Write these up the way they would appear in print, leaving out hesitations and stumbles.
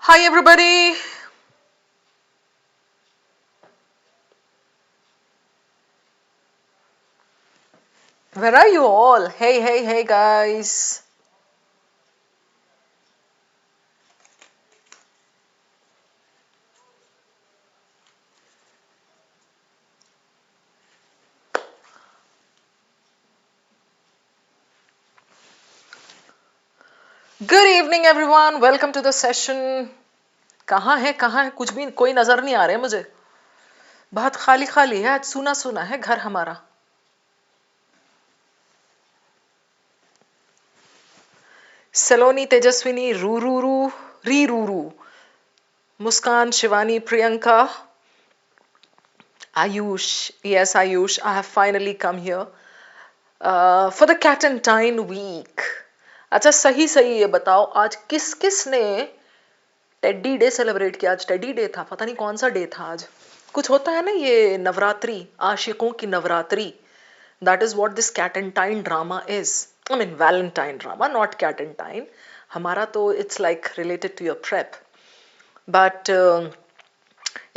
Hi everybody. Where are you all? Hey guys. Good evening everyone. Welcome to the session. कहाँ है कुछ भी कोई नजर नहीं आ रहे मुझे. बहुत खाली खाली है आज. सुना सुना है घर हमारा. सलोनी तेजस्विनी रू रू रू री रू रू. मुस्कान Shivani Priyanka. Ayush. Yes Ayush. I have finally come here for the Cat and week. अच्छा सही सही ये बताओ आज किस किस ने टेडी डे सेलिब्रेट किया. आज टेडी डे था. पता नहीं कौन सा डे था आज. कुछ होता है ना ये नवरात्रि. आशिकों की Navratri. That is what this cat and tine drama is. I mean Valentine drama not cat and tine. हमारा तो it's like related to your prep. But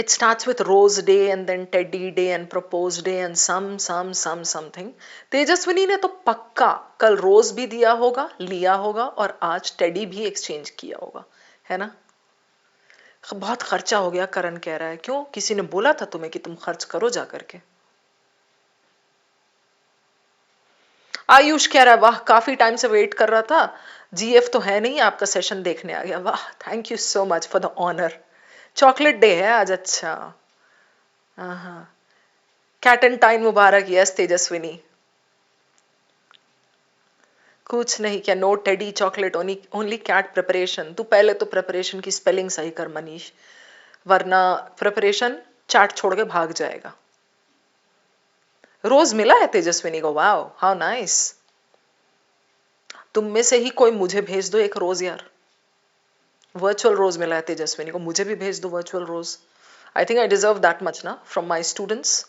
it starts with rose day and then teddy day and propose day and something. Tejaswini ने तो पक्का कल रोज भी दिया होगा, लिया होगा और आज टेडी भी एक्सचेंज किया होगा, है ना. बहुत खर्चा हो गया. करण कह रहा है क्यों, किसी ने बोला था तुम्हें कि तुम खर्च करो जा करके. आयुष कह रहा है वाह काफी टाइम से वेट कर रहा था. जीएफ तो है नहीं, आपका सेशन देखने आ गया. वाह thank you so much for the honour. Chocolate day है आज. अच्छा हाँ. कैट एंड टाइन मुबारक. यस तेजस्विनी. कुछ नहीं क्या. No teddy chocolate only CAT preparation. तू पहले तो प्रिपरेशन की स्पेलिंग सही कर मनीष, वरना प्रिपरेशन चैट छोड़ के भाग जाएगा. रोज मिला है तेजस्विनी को. Wow how nice. तुम में से ही कोई मुझे भेज दो एक रोज यार. वर्चुअल रोज मिला है तेजस्विनी को. मुझे भी भेज दो virtual rose. I think I deserve that much ना from my students.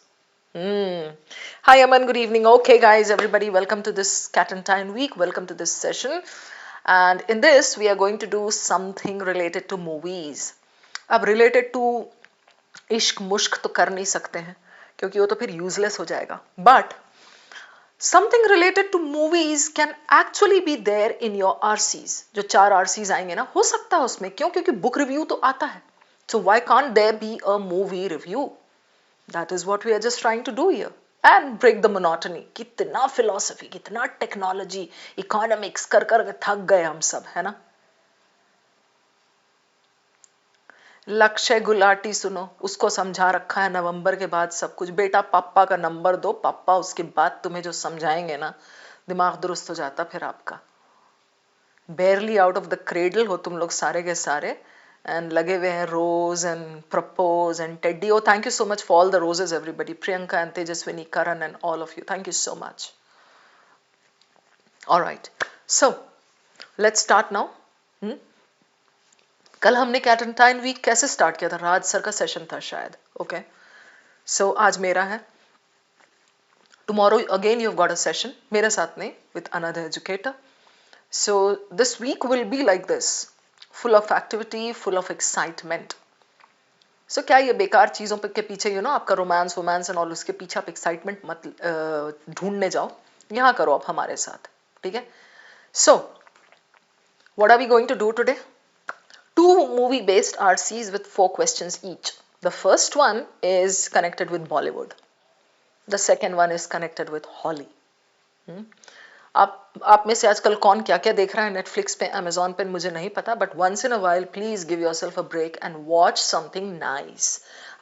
Hi Aman, good evening. Okay guys, everybody welcome to this Cat and Time week. Welcome to this session. And in this we are going to do something related to movies. अब related to इश्क मुश्क तो कर नहीं सकते हैं क्योंकि वो तो फिर useless हो जाएगा. But something related to movies can actually be there in your RCs. जो 4 RCs आएंगे ना, हो सकता है उसमें. क्यों? क्योंकि बुक रिव्यू तो आता है. So why can't there be a movie review? That is what we are just trying to do here and break the monotony. कितना philosophy, कितना technology, economics कर कर थक गए हम सब, है ना. लक्ष्य गुलाटी सुनो, उसको समझा रखा है नवंबर के बाद सब कुछ. बेटा पापा का नंबर दो, पापा उसके बाद तुम्हें जो समझाएंगे ना दिमाग दुरुस्त हो जाता फिर आपका. barely out of the cradle हो तुम लोग सारे के सारे. And लगे हुए हैं rose and propose and teddy. Oh thank you so much for all the roses everybody. Priyanka and Tejaswini, Karan and all of you. Thank you so much. All right. So let's start now. कल हमने cat and टाइन week कैसे start किया था. राज sir का session था शायद. Okay so आज मेरा है. Tomorrow again you've got a session मेरे साथ नहीं, with another educator. So this week will be like this. Full of activity, full of excitement. So क्या ये बेकार चीजों के पीछे आपका रोमांस वोमांस एंड ऑल उसके पीछे आप एक्साइटमेंट मत ढूंढने जाओ. यहाँ करो आप हमारे साथ. ठीक है. So what are we going to do today? 2 movie-based RCs with 4 questions each. The first one is connected with Bollywood. The second one is connected with Holly. आप में से आजकल कौन क्या क्या देख रहा है नेटफ्लिक्स पे, अमेजॉन पे, मुझे नहीं पता. But once in a while please give yourself a break and watch something nice.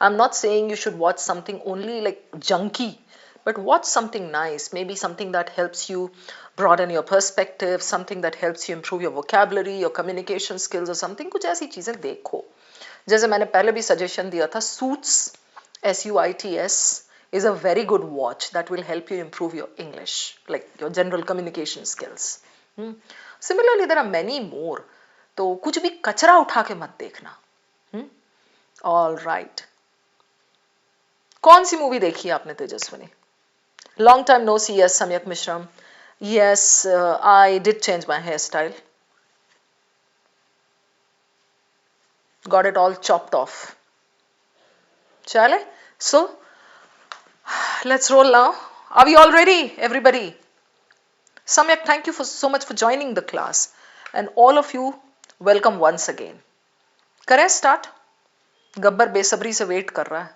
I am not saying you should watch something only like junky, but watch something nice, maybe something that helps you broaden your perspective, something that helps you improve your vocabulary, your communication skills or something. कुछ ऐसी चीजें देखो. जैसे मैंने पहले भी suggestion दिया था, Suits, SUITS is a very good watch that will help you improve your English, like your general communication skills. Similarly, there are many more. तो कुछ भी कचरा उठा के मत देखना. All right. कौन सी मूवी देखी आपने Tejaswini? Long time no see. Yes, Samyak Mishram. Yes, I did change my hairstyle. Got it all chopped off. Chale? So, let's roll now. Are we all ready, everybody? Samyak, thank you so much for joining the class. And all of you, welcome once again. करें start? Gabbar बेसब्री से wait कर रहा है.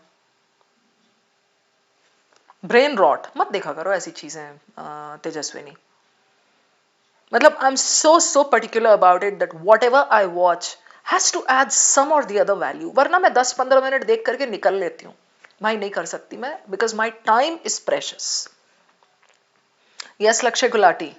Brain rot मत देखा करो ऐसी चीजें तेजस्विनी. मतलब I am so particular about it that whatever I watch has to add some or the other value. वरना मैं 10-15 मिनट देख करके निकल लेती हूँ. भाई नहीं कर सकती मैं because my time is precious. Yes, Lakshya Gulati.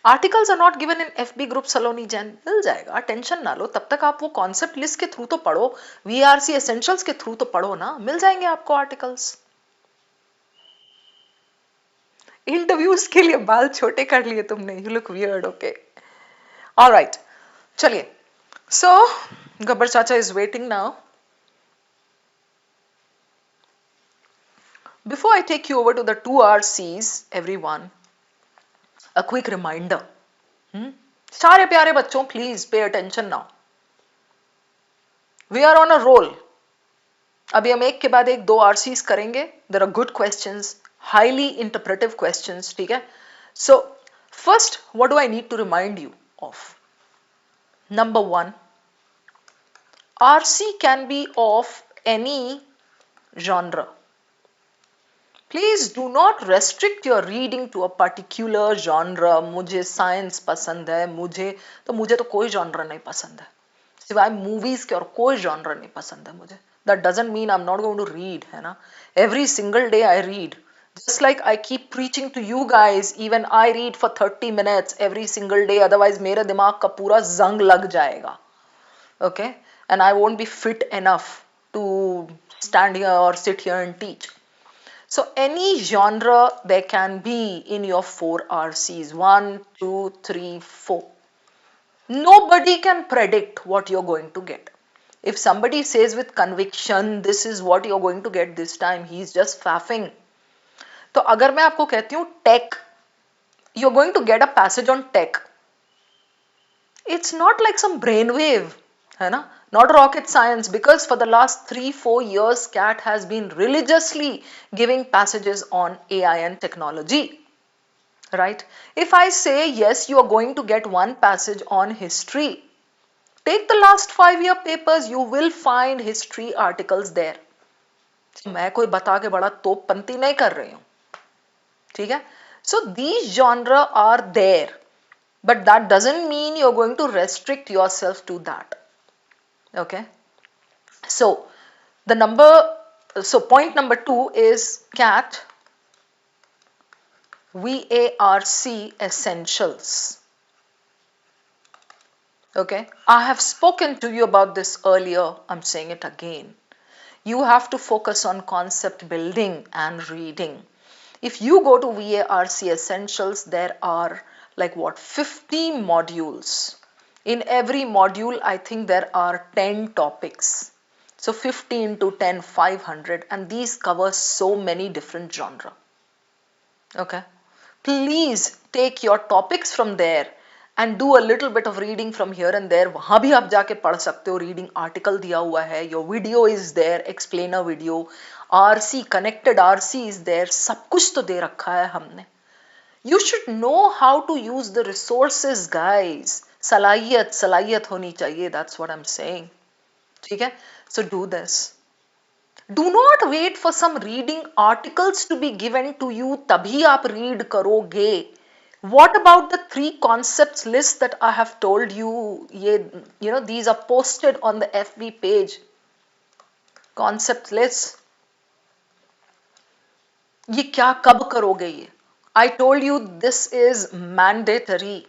Articles are not given in FB group Saloni Jain. मिल जाएगा, टेंशन ना लो. तब तक आप वो कॉन्सेप्ट लिस्ट के थ्रू तो पढ़ो, वीआरसी एसेंशियल्स के थ्रू तो पढ़ो ना. मिल जाएंगे आपको आर्टिकल्स. इंटरव्यूज के लिए बाल छोटे कर लिए तुमने. You look weird. Okay, alright, चलिए. सो गब्बर चाचा is waiting now. Before I take you over to the two RCs, everyone, a quick reminder. सारे प्यारे बच्चों, please pay attention now. We are on a roll. अभी हम एक के बाद एक 2 RCs करेंगे. There are good questions, highly interpretive questions, ठीक है? So, first, what do I need to remind you of? Number 1, RC can be of any genre. Please do not restrict your reading to a particular genre. मुझे science पसंद है, मुझे तो कोई genre नहीं पसंद है सिवाय मूवीज के, और कोई genre नहीं पसंद है मुझे. That doesn't mean I'm not going to read, है ना. Every single day I read. Just like I keep preaching to you guys, even I read for 30 minutes every single day. Otherwise मेरे दिमाग का पूरा जंग लग जाएगा. Okay? And I won't be fit enough to stand here or sit here and teach. So any genre there can be in your 4 RCs. 1, 2, 3, 4. Nobody can predict what you're going to get. If somebody says with conviction, this is what you're going to get this time, he's just faffing. तो अगर मैं आपको कहती हूँ tech, you're going to get a passage on tech. It's not like some brainwave, है ना? Not rocket science, because for the last 3-4 years CAT has been religiously giving passages on AI and technology, right? If I say yes, you are going to get one passage on history, take the last 5-year papers, you will find history articles there. मैं कोई बता के बड़ा तोपपंती नहीं कर रही हूँ, ठीक है? So these genre are there, but that doesn't mean you're going to restrict yourself to that. Okay, so point number 2 is CAT VARC essentials. Okay, I have spoken to you about this earlier. I'm saying it again. You have to focus on concept building and reading. If you go to VARC essentials, there are like what, 50 modules. In every module, I think there are 10 topics. So 50 into 10, 500, and these cover so many different genre. Okay, please take your topics from there and do a little bit of reading from here and there. वहाँ भी आप जाके पढ़ सकते हो. Reading article दिया हुआ है. Your video is there, explainer video. RC, connected RC is there. सब कुछ तो दे रखा है हमने. You should know how to use the resources, guys. सलाहियत होनी चाहिए. That's what I'm saying. ठीक है? So do this. Do not wait for some reading articles to be given to you. तभी आप read करोगे. What about the 3 concepts list that I have told you? These are posted on the FB page. Concept list. ये क्या कब करोगे ये? I told you this is mandatory.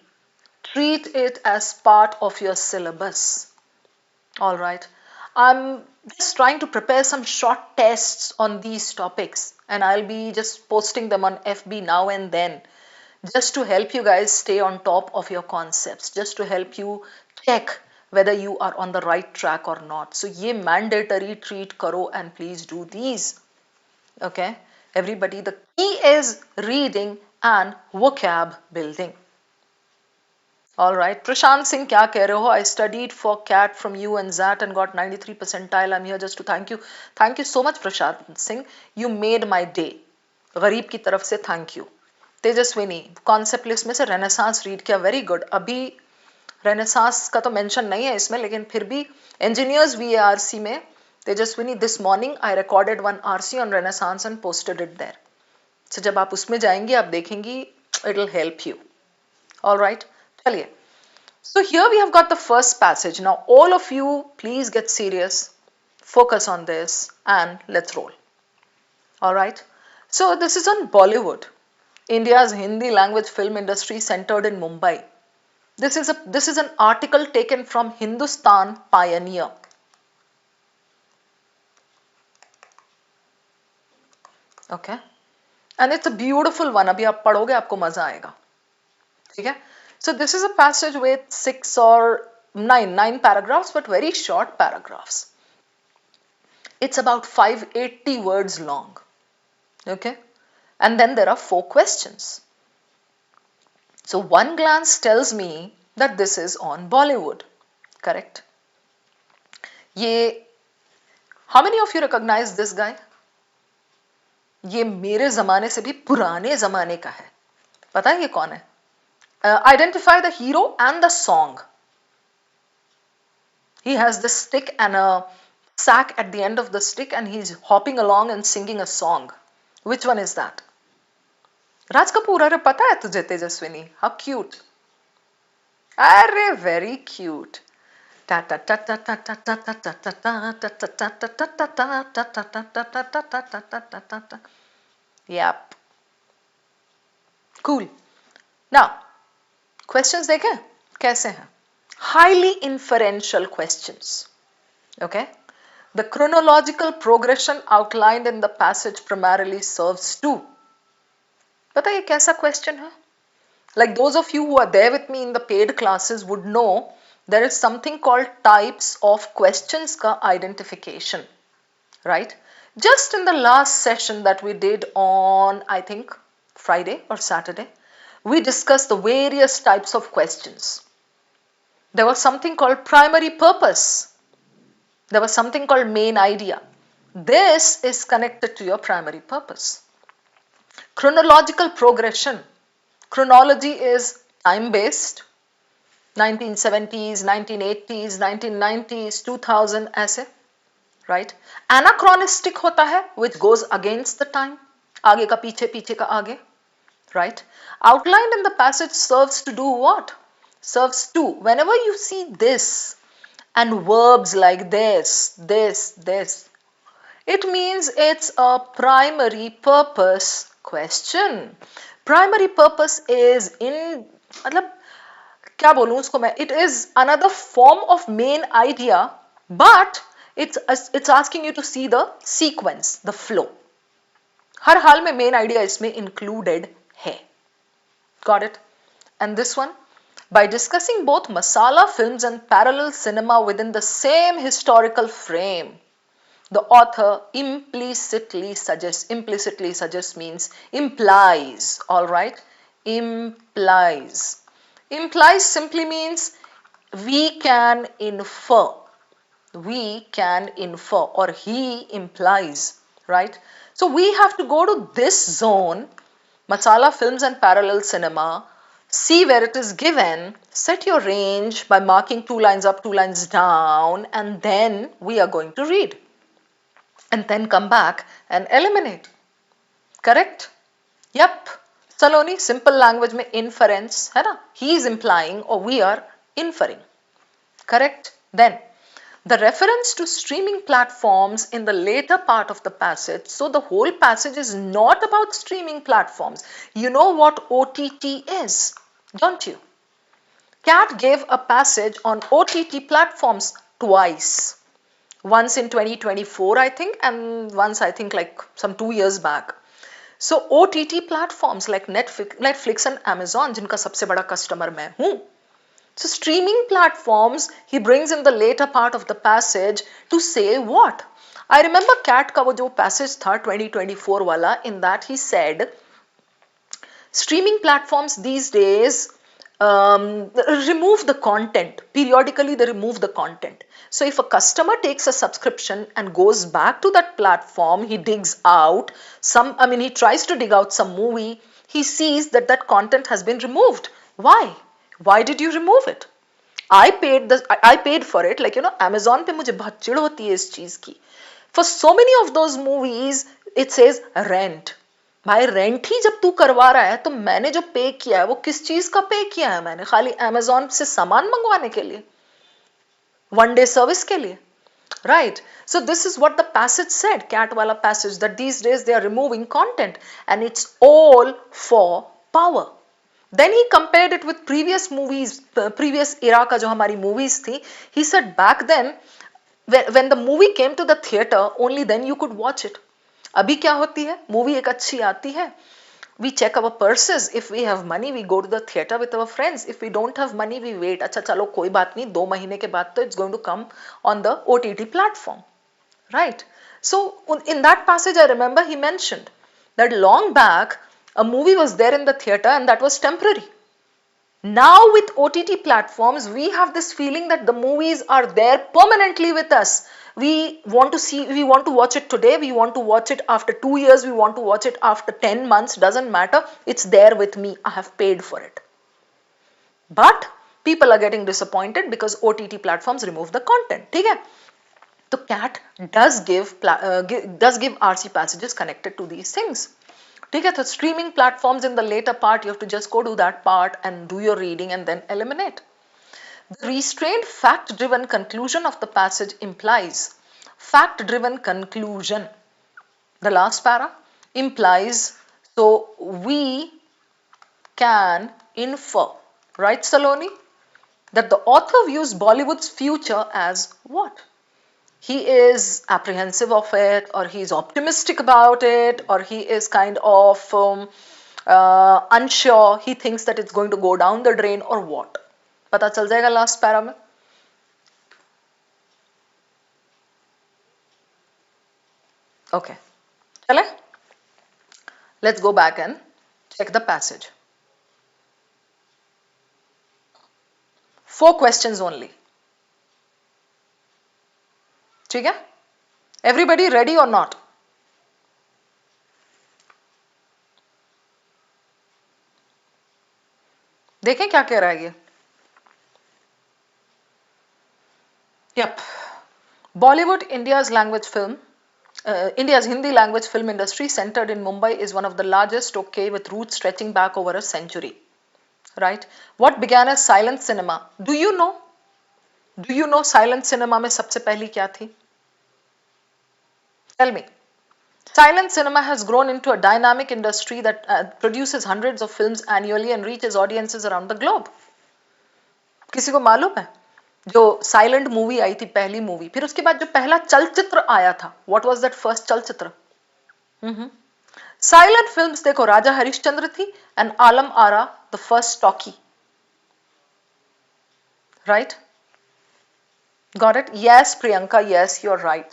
Treat it as part of your syllabus. All right. I'm just trying to prepare some short tests on these topics, and I'll be just posting them on FB now and then, just to help you guys stay on top of your concepts, just to help you check whether you are on the right track or not. So ye mandatory treat karo and please do these. Okay, everybody, the key is reading and vocab building. All right. Prashant Singh, क्या कह रहे हो? I studied for CAT from you and ZAT and got 93 percentile. I'm here just to thank you. Thank you so much, Prashant Singh. You made my day. गरीब की तरफ से thank you. Tejaswini, concept list में से renaissance read किया, very good. अभी renaissance का तो मेंशन नहीं है इसमें, लेकिन फिर भी इंजीनियर्स VARC में Tejaswini, this morning I recorded one RC on renaissance and posted it there. So जब आप उसमें जाएंगी आप देखेंगी, it will help you. Alright, चलिए. So here we have got the first passage. Now all of you please get serious, focus on this and let's roll. Alright. So this is on Bollywood, India's Hindi language film industry centered in Mumbai. This is an article taken from Hindustan Pioneer. Okay. And it's a beautiful one. अभी आप पढ़ोगे आपको मजा आएगा. ठीक है. So this is a passage with 6 or 9 paragraphs, but very short paragraphs. It's about 580 words long. Okay. And then there are 4 questions. So one glance tells me that this is on Bollywood. Correct? How many of you recognize this guy? ये मेरे जमाने से भी पुराने जमाने का है. पता है ये कौन है? Identify the hero and the song. He has this stick and a sack at the end of the stick and he's hopping along and singing a song. Which one is that? Raj Kapoor, अरे पता है तुझे Tejaswini? How cute. अरे very cute. Yep. Cool. Now, questions देखें कैसे हैं? Highly inferential questions. Okay. The chronological progression outlined in the passage primarily serves to. पता है ये कैसा question है? Like those of you who are there with me in the paid classes would know there is something called types of questions का identification. Right? Just in the last session that we did on, I think, Friday or Saturday, we discussed the various types of questions. There was something called primary purpose. There was something called main idea. This is connected to your primary purpose. Chronological progression. Chronology is time-based. 1970s, 1980s, 1990s, 2000 ऐसे. Right? Anachronistic होता है, which goes against the time. आगे का पीछे, पीछे का आगे. Right? Outlined in the passage serves to do what? Serves to, whenever you see this and verbs like this, it means it's a primary purpose question. Primary purpose is मतलब क्या बोलूं उसको मैं? It is another form of main idea, but it's asking you to see the sequence, the flow. हर हाल में main idea इसमें included है. Got it? And this one, by discussing both masala films and parallel cinema within the same historical frame, the author implicitly suggests means implies, all right? Implies simply means we can infer, or he implies, right? So we have to go to this zone, masala films and parallel cinema, see where it is given, set your range by marking 2 lines up, 2 lines down, and then we are going to read. And then come back and eliminate. Correct? Yep. Saloni, simple language में inference है ना? He is implying or we are inferring. Correct? Then, the reference to streaming platforms in the later part of the passage. So the whole passage is not about streaming platforms. You know what OTT is, don't you? CAT gave a passage on OTT platforms twice. Once in 2024, I think, and once I think like some 2 years back. So OTT platforms like Netflix and Amazon, जिनका सबसे बड़ा customer मैं हूँ. So streaming platforms, he brings in the later part of the passage to say what? I remember CAT का वो जो passage था 2024 वाला, in that he said, streaming platforms these days remove the content. Periodically, they remove the content. So if a customer takes a subscription and goes back to that platform, he digs out he tries to dig out some movie, he sees that that content has been removed. Why? Why did you remove it? I paid for it. Like, Amazon पे मुझे बहुत चिढ़ होती है इस चीज की. For so many of those movies, it says rent. भाई रेंट ही जब तू करवा रहा है तो मैंने जो पे किया है वो किस चीज का पे किया है? मैंने खाली अमेजोन से सामान मंगवाने के लिए, वन डे सर्विस के लिए, right? So this is what the passage said, cat wala passage, that these days they are removing content and it's all for power. Then he compared it with previous movies, previous era का जो हमारी movies थी. He said back then when the movie came to the theater, only then you could watch it. अभी क्या होती है, movie एक अच्छी आती है, we check our purses. If we have money, we go to the theater with our friends. If we don't have money, we wait. अच्छा चलो कोई बात नहीं, 2 महीने के बाद तो it's going to come on the OTT platform, right? So in that passage, I remember he mentioned that long back a movie was there in the theater and that was temporary. Now with OTT platforms, we have this feeling that the movies are there permanently with us. We want to watch it today, we want to watch it after 2 years, we want to watch it after 10 months, doesn't matter. It's there with me. I have paid for it. But people are getting disappointed because OTT platforms remove the content. ठीक है? So CAT does give RC passages connected to these things. ठीक है? So streaming platforms in the later part, you have to just go to that part and do your reading and then eliminate. The restrained fact-driven conclusion of the passage implies, fact-driven conclusion, the last para, implies, so we can infer, right Saloni, that the author views Bollywood's future as what? He is apprehensive of it, or he is optimistic about it, or he is kind of unsure, he thinks that it's going to go down the drain, or what? पता चल जाएगा last para में. Okay, चले? Let's go back and check the passage. 4 questions only. ठीक है? Everybody ready or not? देखें क्या कह रहा है ये. Yep. Bollywood, India's Hindi language film industry centered in Mumbai is one of the largest, okay, with roots stretching back over a century. Right? What began as silent cinema? Do you know? Silent cinema में सबसे पहली क्या थी? Tell me. Silent cinema has grown into a dynamic industry that produces hundreds of films annually and reaches audiences around the globe. किसी को मालूम है? जो साइलेंट मूवी आई थी, पहली मूवी, फिर उसके बाद जो पहला चलचित्र आया था, व्हाट वाज दैट फर्स्ट चलचित्र? साइलेंट फिल्म्स देखो, राजा हरिश्चंद्र थी and Alam Ara the first talkie, right? Got it? Yes Priyanka, yes you are right.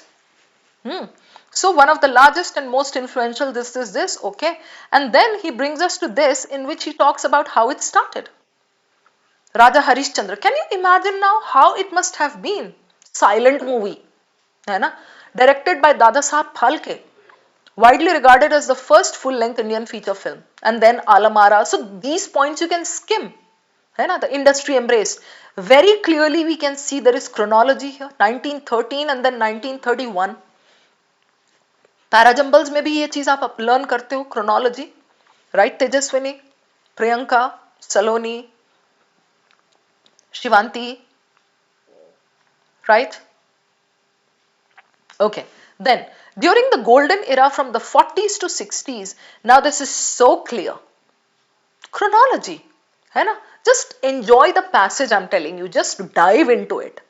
So one of the largest and most influential this, okay, and then he brings us to this in which he talks about how it started. Raja Harishchandra. Can you imagine now how it must have been? Silent movie, है ना? Directed by Dada Sahab Phalke, widely regarded as the first full-length Indian feature film, and then Alamara. So these points you can skim, है ना? The industry embraced. Very clearly we can see there is chronology here. 1913 and then 1931. Parajumbles में भी ये चीज आप learn करते हो, chronology, right? Tejaswini, Priyanka, Saloni, Shivanti, right? Okay, then during the golden era from the 40s to 60s, now this is so clear. Chronology, है ना? Just enjoy the passage, I'm telling you, just dive into it.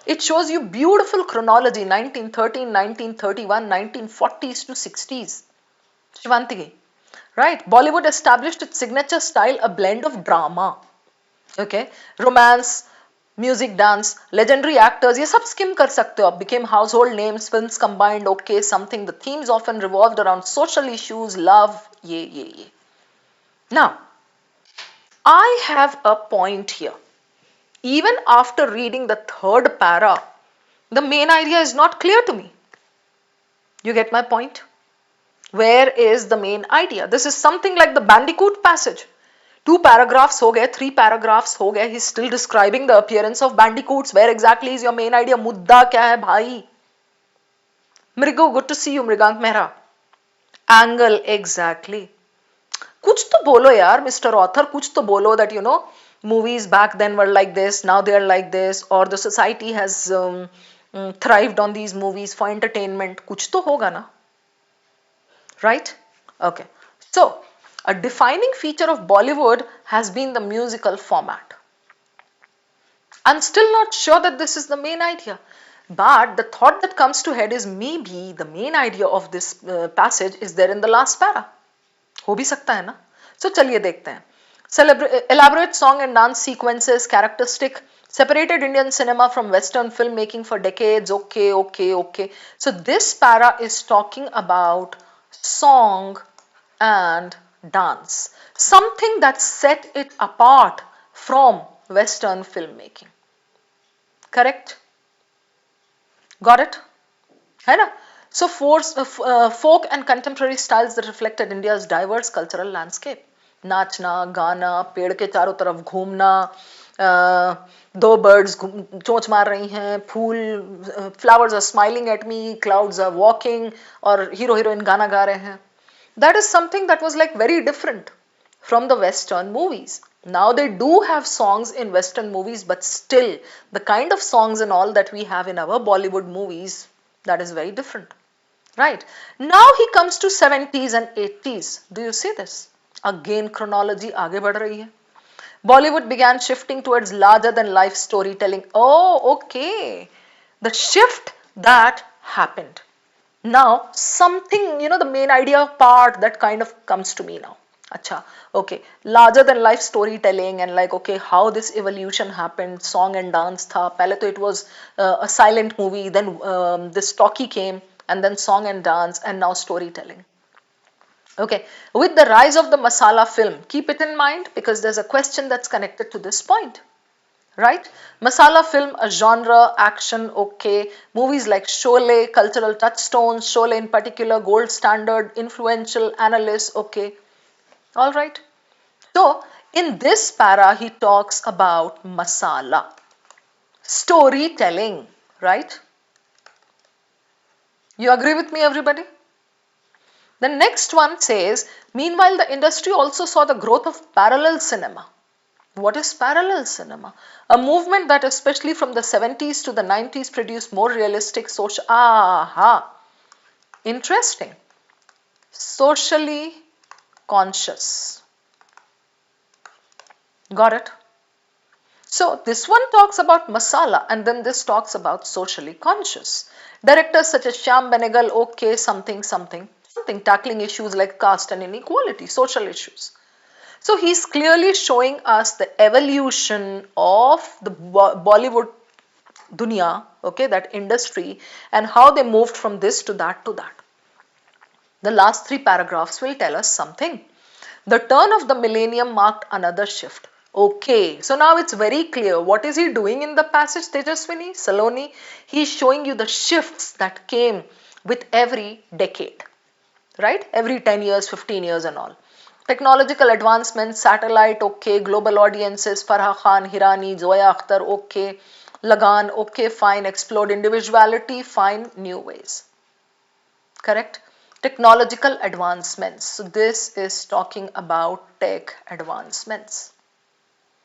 It shows you beautiful chronology, 1913, 1931, 1940s to 60s. Shivanti, right? Bollywood established its signature style, a blend of drama, okay, romance, music, dance, legendary actors, ये सब skim कर सकते हो आप. Became household names, films combined, okay, something. The themes often revolved around social issues, love, ये. Now, I have a point here. Even after reading the third para, the main idea is not clear to me. You get my point? Where is the main idea? This is something like the Bandicoot passage. 2 paragraphs ho gaye, 3 paragraphs ho gaye, he's still describing the appearance of bandicoots. Where exactly is your main idea? Mudda kya hai bhai? Mrigo, good to see you, Mrigank Mehra. Angle, exactly. कुछ तो बोलो यार, Mr. Author, कुछ तो बोलो that movies back then were like this, now they are like this, or the society has thrived on these movies for entertainment. कुछ तो होगा ना, right? Okay. So, a defining feature of Bollywood has been the musical format. I'm still not sure that this is the main idea. But the thought that comes to head is maybe the main idea of this passage is there in the last para. हो भी सकता है ना? So चलिए देखते हैं. Elaborate song and dance sequences, characteristic, separated Indian cinema from Western filmmaking for decades. Okay. So this para is talking about song and dance. Something that set it apart from Western filmmaking. Correct? Got it? है ना? So folk and contemporary styles that reflected India's diverse cultural landscape. नाचना, गाना, पेड़ के चारों तरफ घूमना, 2 birds चोंच मार रही हैं, फूल, flowers are smiling at me, clouds are walking, और हीरो हीरोइन गाना गा रहे हैं. That is something that was like very different from the Western movies. Now they do have songs in Western movies, but still the kind of songs and all that we have in our Bollywood movies, that is very different. Right. Now he comes to 70s and 80s. Do you see this? Again chronology आगे बढ़ रही है. Bollywood began shifting towards larger than life storytelling. Oh, okay. The shift that happened. Now something, the main idea part that kind of comes to me now. Acha, okay, larger than life storytelling and like, okay, how this evolution happened, song and dance tha. Pehle to it was a silent movie, then this talkie came, and then song and dance, and now storytelling. Okay, with the rise of the masala film, keep it in mind because there's a question that's connected to this point. Right? Masala film, a genre, action, okay. Movies like Sholay, cultural touchstones, Sholay in particular, gold standard, influential, analysts, okay. All right. So, in this para, he talks about masala, storytelling, right? You agree with me, everybody? The next one says, meanwhile, the industry also saw the growth of parallel cinema. What is parallel cinema? A movement that especially from the 70s to the 90s produced more realistic social, interesting, socially conscious. Got it? So this one talks about masala and then this talks about socially conscious. Directors such as Shyam Benegal, okay, something, tackling issues like caste and inequality, social issues. So he's clearly showing us the evolution of the Bollywood dunya, okay, that industry, and how they moved from this to that to that. The last 3 paragraphs will tell us something. The turn of the millennium marked another shift. Okay, so now it's very clear. What is he doing in the passage, Tejaswini, Saloni? He's showing you the shifts that came with every decade, right? Every 10 years, 15 years and all. Technological advancements, satellite, okay. Global audiences, Farha Khan, Hirani, Zoya Akhtar, okay. Lagan, okay, fine. Explode individuality, fine. New ways. Correct? Technological advancements. So this is talking about tech advancements.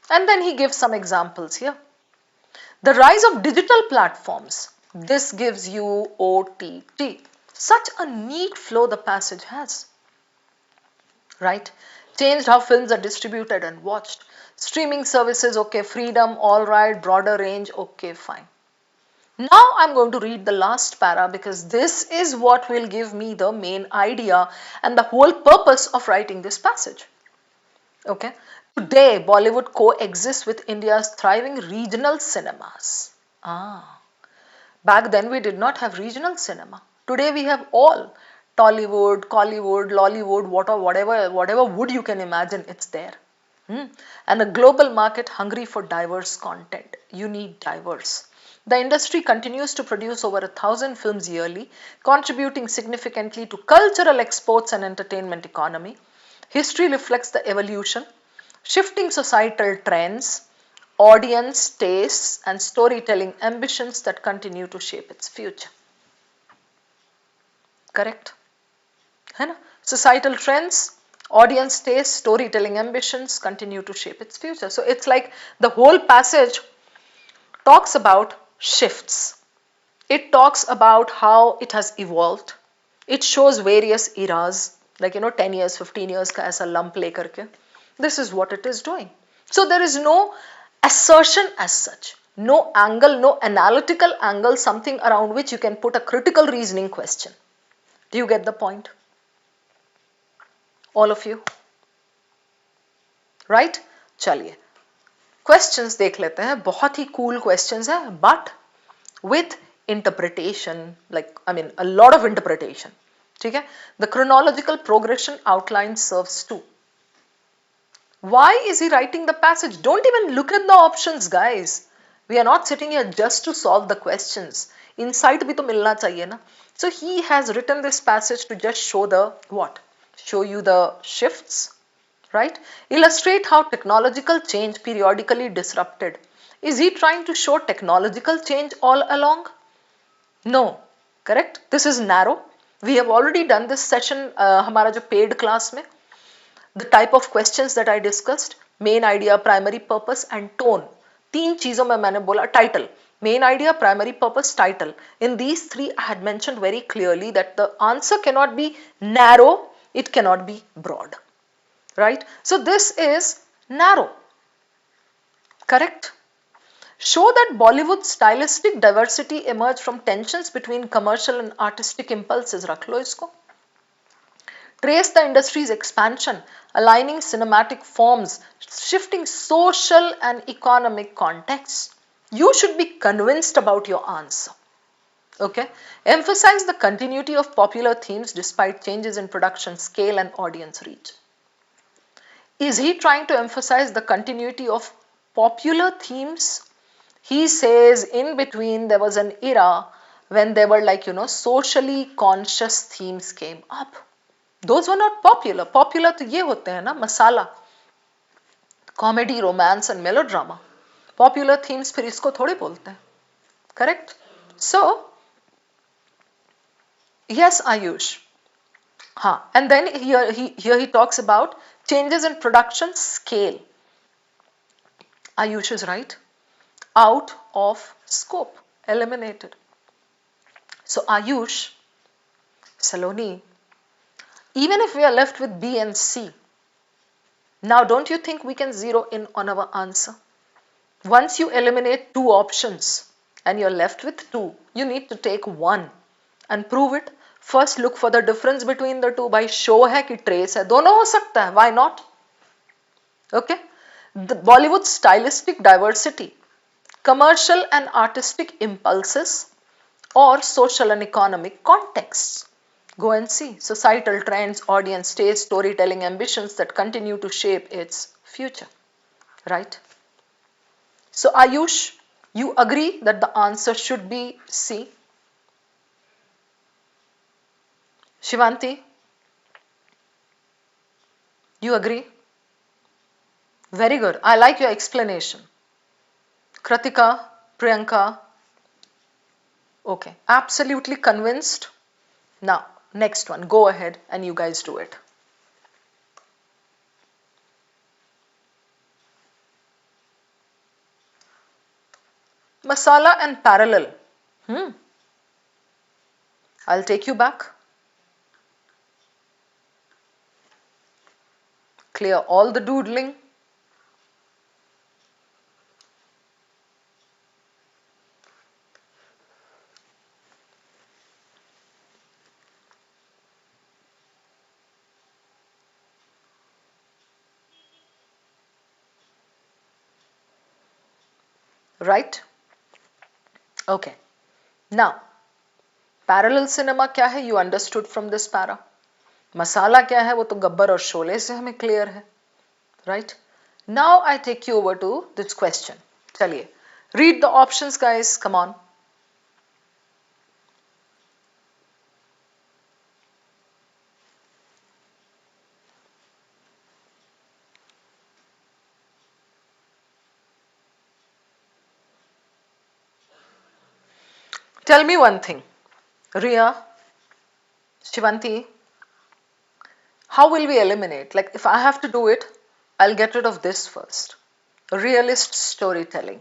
And then he gives some examples here. The rise of digital platforms. This gives you OTT. Such a neat flow the passage has. Right? Changed how films are distributed and watched. Streaming services, okay, freedom, all right, broader range, okay, fine. Now I'm going to read the last para because this is what will give me the main idea and the whole purpose of writing this passage. Okay. Today, Bollywood coexists with India's thriving regional cinemas. Back then we did not have regional cinema. Today we have all. Tollywood, Collywood, Lollywood, whatever wood you can imagine, it's there. And a global market hungry for diverse content. You need diverse. The industry continues to produce over 1,000 films yearly, contributing significantly to cultural exports and entertainment economy. History reflects the evolution, shifting societal trends, audience tastes, and storytelling ambitions that continue to shape its future. Correct? है ना? Societal trends, audience taste, storytelling ambitions continue to shape its future. So it's like the whole passage talks about shifts. It talks about how it has evolved. It shows various eras, like 10 years, 15 years का ऐसा lump ले करके. This is what it is doing. So there is no assertion as such, no angle, no analytical angle, something around which you can put a critical reasoning question. Do you get the point? All of you? Right? चलिए questions देख लेते हैं. बहुत ही cool questions हैं, but with interpretation, like a lot of interpretation. ठीक है? The chronological progression outline serves too. Why is he writing the passage? Don't even look at the options, guys. We are not sitting here just to solve the questions. Insight भी तो मिलना चाहिए ना. So he has written this passage to just show the what? Show you the shifts, right? Illustrate how technological change periodically disrupted. Is he trying to show technological change all along? No, correct? This is narrow. We have already done this session हमारा जो paid class में. The type of questions that I discussed, main idea, primary purpose and tone. तीन चीजों में मैंने बोला title. Main idea, primary purpose, title. In these three, I had mentioned very clearly that the answer cannot be narrow, it cannot be broad. Right? So this is narrow. Correct? Show that Bollywood's stylistic diversity emerged from tensions between commercial and artistic impulses. रख लो इसको. Trace the industry's expansion, aligning cinematic forms, shifting social and economic contexts. You should be convinced about your answer. Okay? Emphasize the continuity of popular themes despite changes in production scale and audience reach. Is he trying to emphasize the continuity of popular themes? He says in between there was an era when there were socially conscious themes came up. Those were not popular. Popular तो ये होते हैं ना मसाला, comedy, romance and melodrama. Popular themes फिर इसको थोड़े बोलते हैं. Correct? So, yes, Ayush. हाँ, and then here he talks about changes in production scale. Ayush is right. Out of scope, eliminated. So Ayush, Saloni, even if we are left with B and C, now don't you think we can zero in on our answer? Once you eliminate two options and you're left with two, you need to take one and prove it. First look for the difference between the two. भाई show है कि trace है, दोनों हो सकता है, why not? Okay? The Bollywood stylistic diversity, commercial and artistic impulses, or social and economic contexts. Go and see societal trends, audience taste, storytelling ambitions that continue to shape its future. Right? So Ayush, you agree that the answer should be C? Shivanti, you agree? Very good. I like your explanation. Kratika, Priyanka, okay, absolutely convinced. Now, next one, go ahead and you guys do it. Masala and parallel. I'll take you back. Clear all the doodling. Right? Okay. Now, parallel cinema क्या है? You understood from this para. मसाला क्या है? वो तो गब्बर और शोले से हमें clear है. Right? Now I take you over to this question. Chaliye. Read the options, guys. Come on. Tell me one thing. Ria, Shivanti, how will we eliminate? Like, if I have to do it, I'll get rid of this first. Realist storytelling.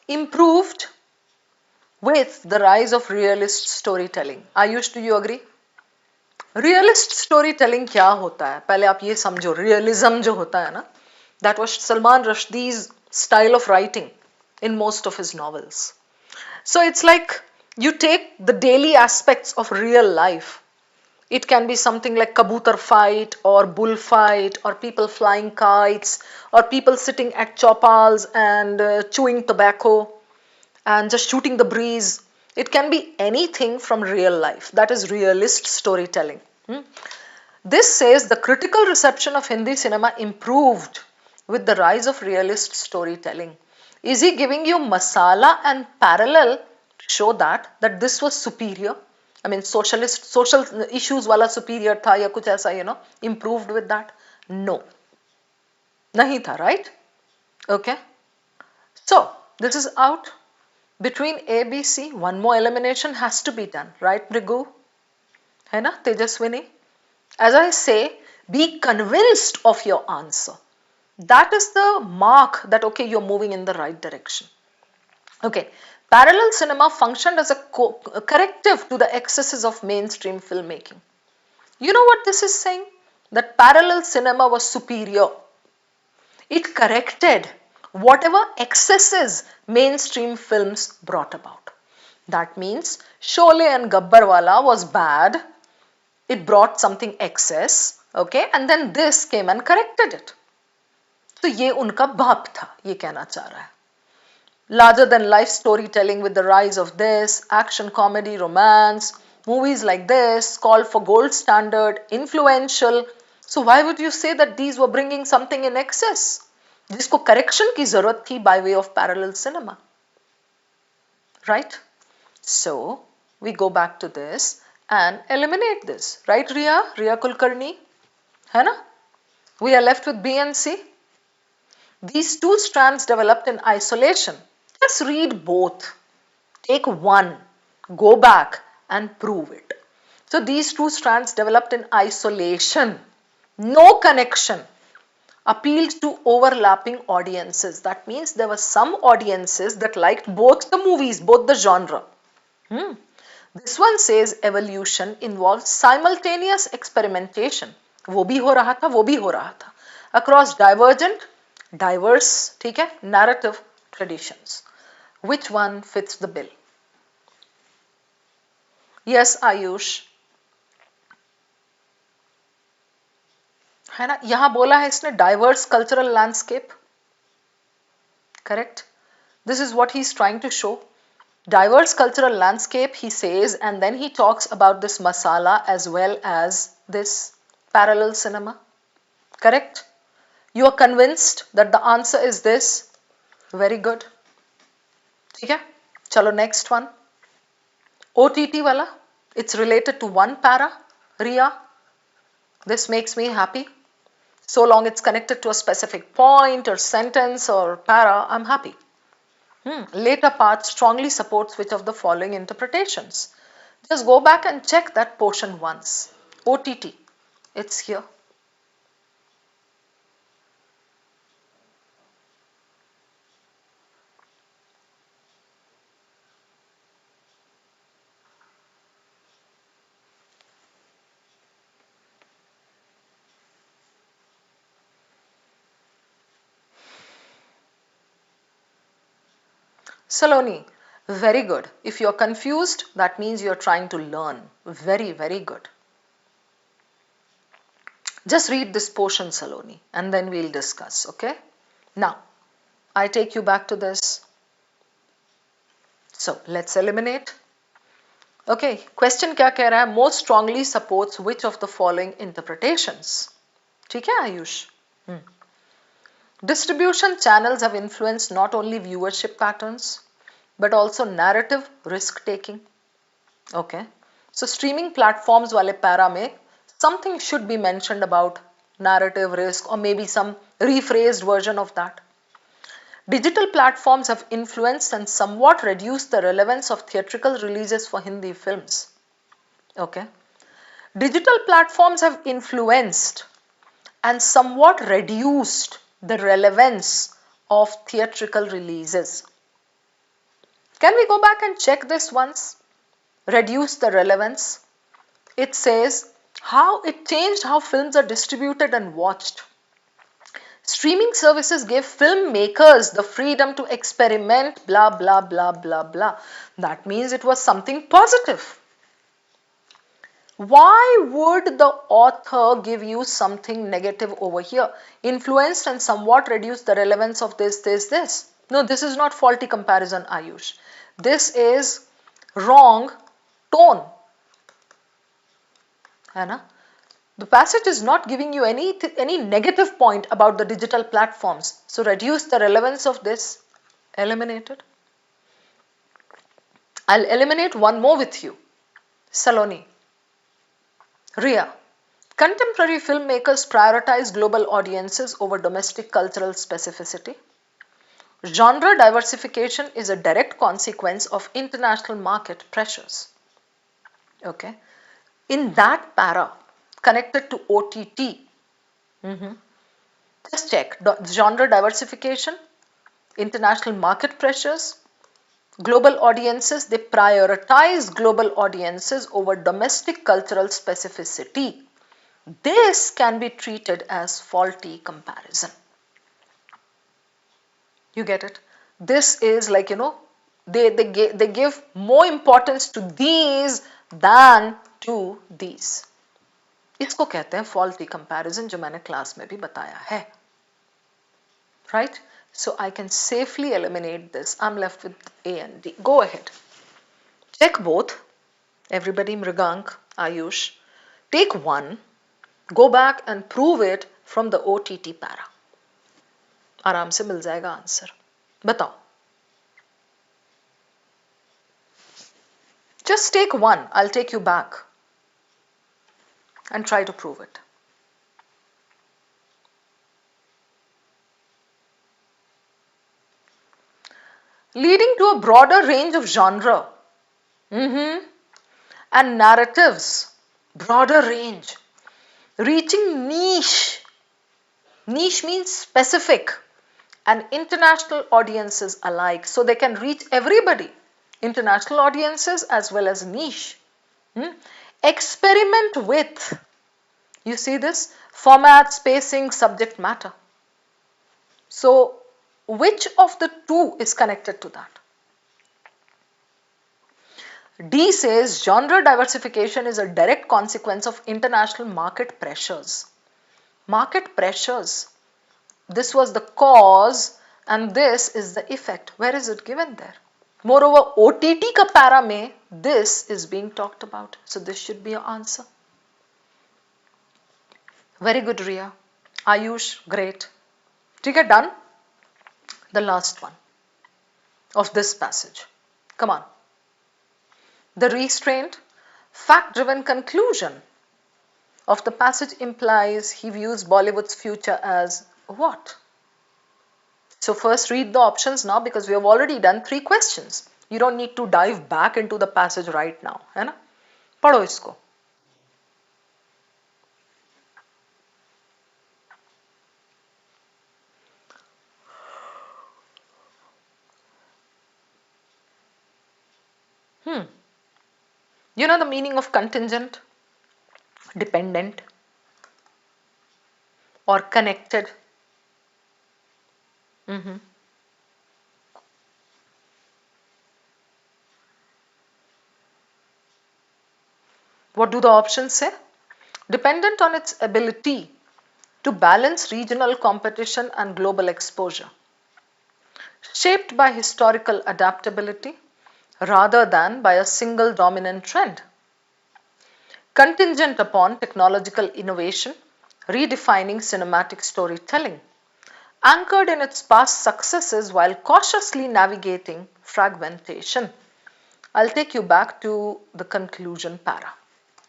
Improved with the rise of realist storytelling. Ayush, do you agree? Realist storytelling क्या होता है? पहले आप ये समझो. Realism जो होता है ना, that was Salman Rushdie's style of writing in most of his novels. So it's like you take the daily aspects of real life. It can be something like kabutar fight or bullfight or people flying kites or people sitting at chopals and chewing tobacco and just shooting the breeze. It can be anything from real life. That is realist storytelling. This says the critical reception of Hindi cinema improved with the rise of realist storytelling. Is he giving you masala and parallel to show that this was superior? I mean, social issues wala superior tha ya kuch aisa, improved with that? No. Nahi tha, right? Okay. So, this is out. Between A, B, C, one more elimination has to be done, right, Brigu? Hai na, Tejaswini? As I say, be convinced of your answer. That is the mark that, okay, you're moving in the right direction. Okay, parallel cinema functioned as a corrective to the excesses of mainstream filmmaking. You know what this is saying? That parallel cinema was superior. It corrected whatever excesses mainstream films brought about. That means Sholay and Gabbarwala was bad. It brought something excess, okay, and then this came and corrected it. तो ये उनका भाप था, ये कहना चाह रहा है. Larger than life storytelling with the rise of this, action, comedy, romance, movies like this, called for gold standard, influential. So why would you say that these were bringing something in excess? जिसको correction की जरूरत थी by way of parallel cinema. Right? So we go back to this and eliminate this. Right, Ria? Ria Kulkarni? है ना? We are left with B and C. These two strands developed in isolation. Just read both. Take one, go back and prove it. So these two strands developed in isolation, no connection, appealed to overlapping audiences. That means there were some audiences that liked both the movies, both the genre. This one says evolution involves simultaneous experimentation. वो भी हो रहा था, वो भी हो रहा था. Across diverse, ठीक है, narrative traditions. Which one fits the bill? Yes, Ayush. है ना, यहाँ बोला है इसने diverse cultural landscape. Correct? This is what he's trying to show. Diverse cultural landscape, he says, and then he talks about this masala as well as this parallel cinema. Correct? You are convinced that the answer is this? Very good. ठीक है? चलो next one. OTT wala. It's related to one para. Ria. This makes me happy. So long it's connected to a specific point or sentence or para, I'm happy. Later part strongly supports which of the following interpretations? Just go back and check that portion once. OTT. It's here. Saloni, very good. If you're confused, that means you're trying to learn. Very, very good. Just read this portion, Saloni, and then we'll discuss, okay? Now, I take you back to this. So, let's eliminate. Okay, question क्या कह रहा है? Most strongly supports which of the following interpretations? ठीक है, Ayush? Distribution channels have influenced not only viewership patterns but also narrative risk taking. Okay, so streaming platforms wale para mein something should be mentioned about narrative risk or maybe some rephrased version of that. Digital platforms have influenced and somewhat reduced the relevance of theatrical releases for Hindi films. Okay, digital platforms have influenced and somewhat reduced the relevance of theatrical releases. Can we go back and check this once? Reduce the relevance. It says how it changed how films are distributed and watched. Streaming services gave filmmakers the freedom to experiment, blah, blah, blah, blah, blah. That means it was something positive. Why would the author give you something negative over here? Influenced and somewhat reduced the relevance of this. No, this is not faulty comparison, Ayush. This is wrong tone. है ना? The passage is not giving you any negative point about the digital platforms. So reduce the relevance of this. Eliminate it. I'll eliminate one more with you. Saloni. Ria. Contemporary filmmakers prioritize global audiences over domestic cultural specificity. Genre diversification is a direct consequence of international market pressures. Okay. In that para, connected to OTT, just check genre diversification, international market pressures, global audiences, they prioritize global audiences over domestic cultural specificity. This can be treated as faulty comparison. You get it? This is like, they give more importance to these than to these. इसको कहते हैं faulty comparison जो मैंने class में भी बताया है. Right? So I can safely eliminate this. I'm left with A and D. Go ahead. Check both. Everybody, Mrigank, Ayush. Take one. Go back and prove it from the OTT para. आराम से मिल जाएगा answer. बताओ. Just take one. I'll take you back and try to prove it. Leading to a broader range of genre and narratives, broader range, reaching niche. Niche means specific and international audiences alike, so they can reach everybody, international audiences as well as niche. Experiment with, you see this, format, spacing, subject matter. So which of the two is connected to that? D says genre diversification is a direct consequence of international market pressures. Market pressures. This was the cause and this is the effect. Where is it given there? Moreover, OTT ka para mein this is being talked about. So this should be your answer. Very good, Ria. Ayush, great. ठीक है, done? The last one of this passage. Come on. The restrained, fact-driven conclusion of the passage implies he views Bollywood's future as what? So first read the options now because we have already done 3 questions. You don't need to dive back into the passage right now. है ना? पढ़ो इसको. You know the meaning of contingent, dependent, or connected? What do the options say? Dependent on its ability to balance regional competition and global exposure. Shaped by historical adaptability rather than by a single dominant trend. Contingent upon technological innovation, redefining cinematic storytelling. anchored in its past successes while cautiously navigating fragmentation. I'll take you back to the conclusion para.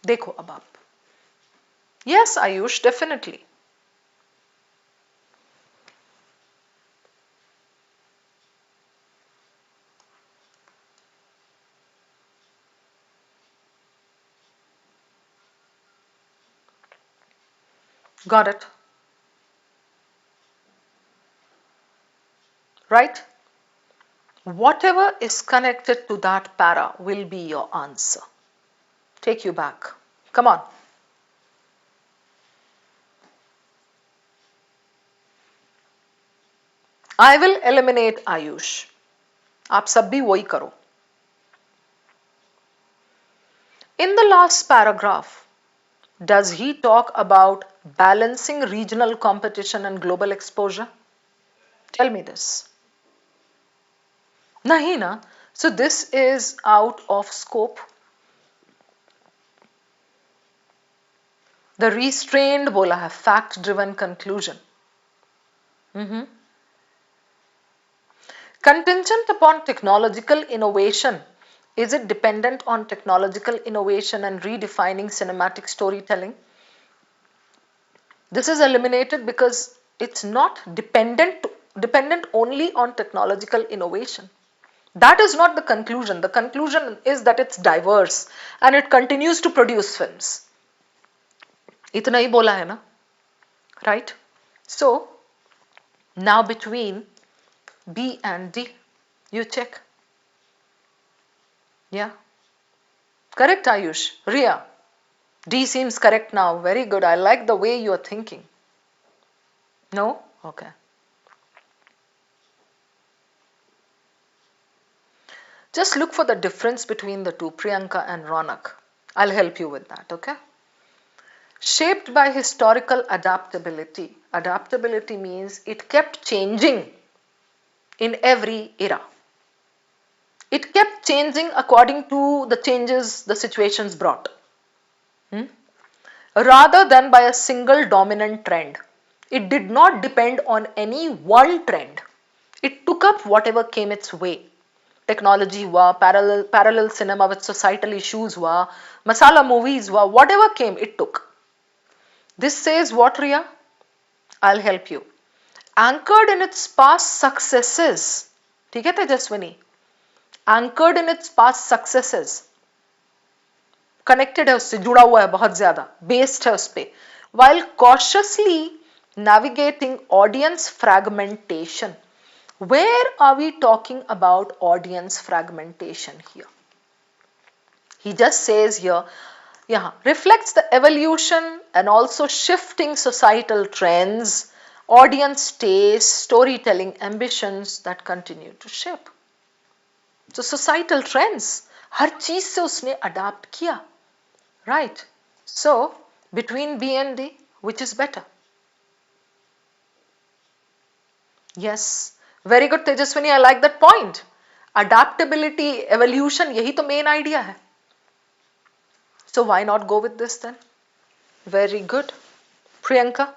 देखो अब आप. Yes, Ayush, definitely. Got it. Right? Whatever is connected to that para will be your answer. Take you back. Come on. I will eliminate Ayush. आप सब भी वही करो. In the last paragraph, does he talk about balancing regional competition and global exposure? Tell me this. Nahi na. So this is out of scope. The restrained bola hai, fact driven conclusion. Contingent upon technological innovation. Is it dependent on technological innovation and redefining cinematic storytelling? This is eliminated because it's not dependent only on technological innovation. That is not the conclusion. The conclusion is that it's diverse and it continues to produce films. इतना ही बोला है ना, right? So now between B and D, you check. Yeah, correct, Ayush. Ria, D seems correct now. Very good. I like the way you are thinking. No? Okay. Just look for the difference between the two, Priyanka and Ronak. I'll help you with that, okay? Shaped by historical adaptability. Adaptability means it kept changing in every era. It kept changing according to the changes the situations brought. Rather than by a single dominant trend. It did not depend on any one trend. It took up whatever came its way. Technology हुआ, parallel cinema with societal issues हुआ, masala movies हुआ, whatever came, it took. This says what, Ria? I'll help you. Anchored in its past successes. ठीक है Tejaswini? Anchored in its past successes. Connected है उससे, जुड़ा हुआ है बहुत ज्यादा, based है उस पे. While cautiously navigating audience fragmentation. Where are we talking about audience fragmentation here? He just says here, yeah, reflects the evolution and also shifting societal trends, audience taste, storytelling ambitions that continue to shape. So societal trends, हर चीज से उसने adapt किया, right? So between B and D, which is better? Yes, very good Tejaswini, I like that point. Adaptability, evolution, यही तो main idea है. So why not go with this then? Very good. Priyanka?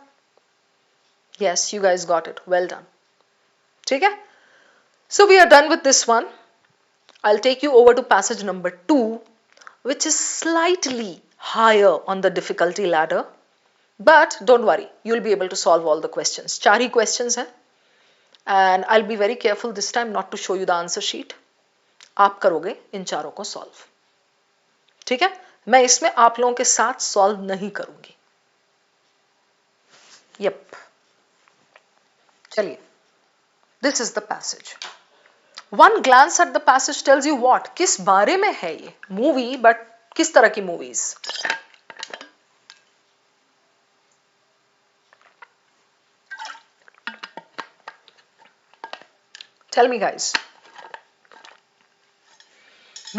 Yes, you guys got it. Well done. ठीक है? So we are done with this one. I'll take you over to passage number 2, which is slightly higher on the difficulty ladder. But don't worry, you'll be able to solve all the questions. 4 he questions हैं. And I'll be very careful this time not to show you the answer sheet. आप करोगे इन चारों को solve. ठीक है? मैं इसमें आप लोगों के साथ solve नहीं करूंगी. Yep. चलिए. This is the passage. One glance at the passage tells you what? किस बारे में है ये? Movie, but किस तरह की movies? Tell me guys.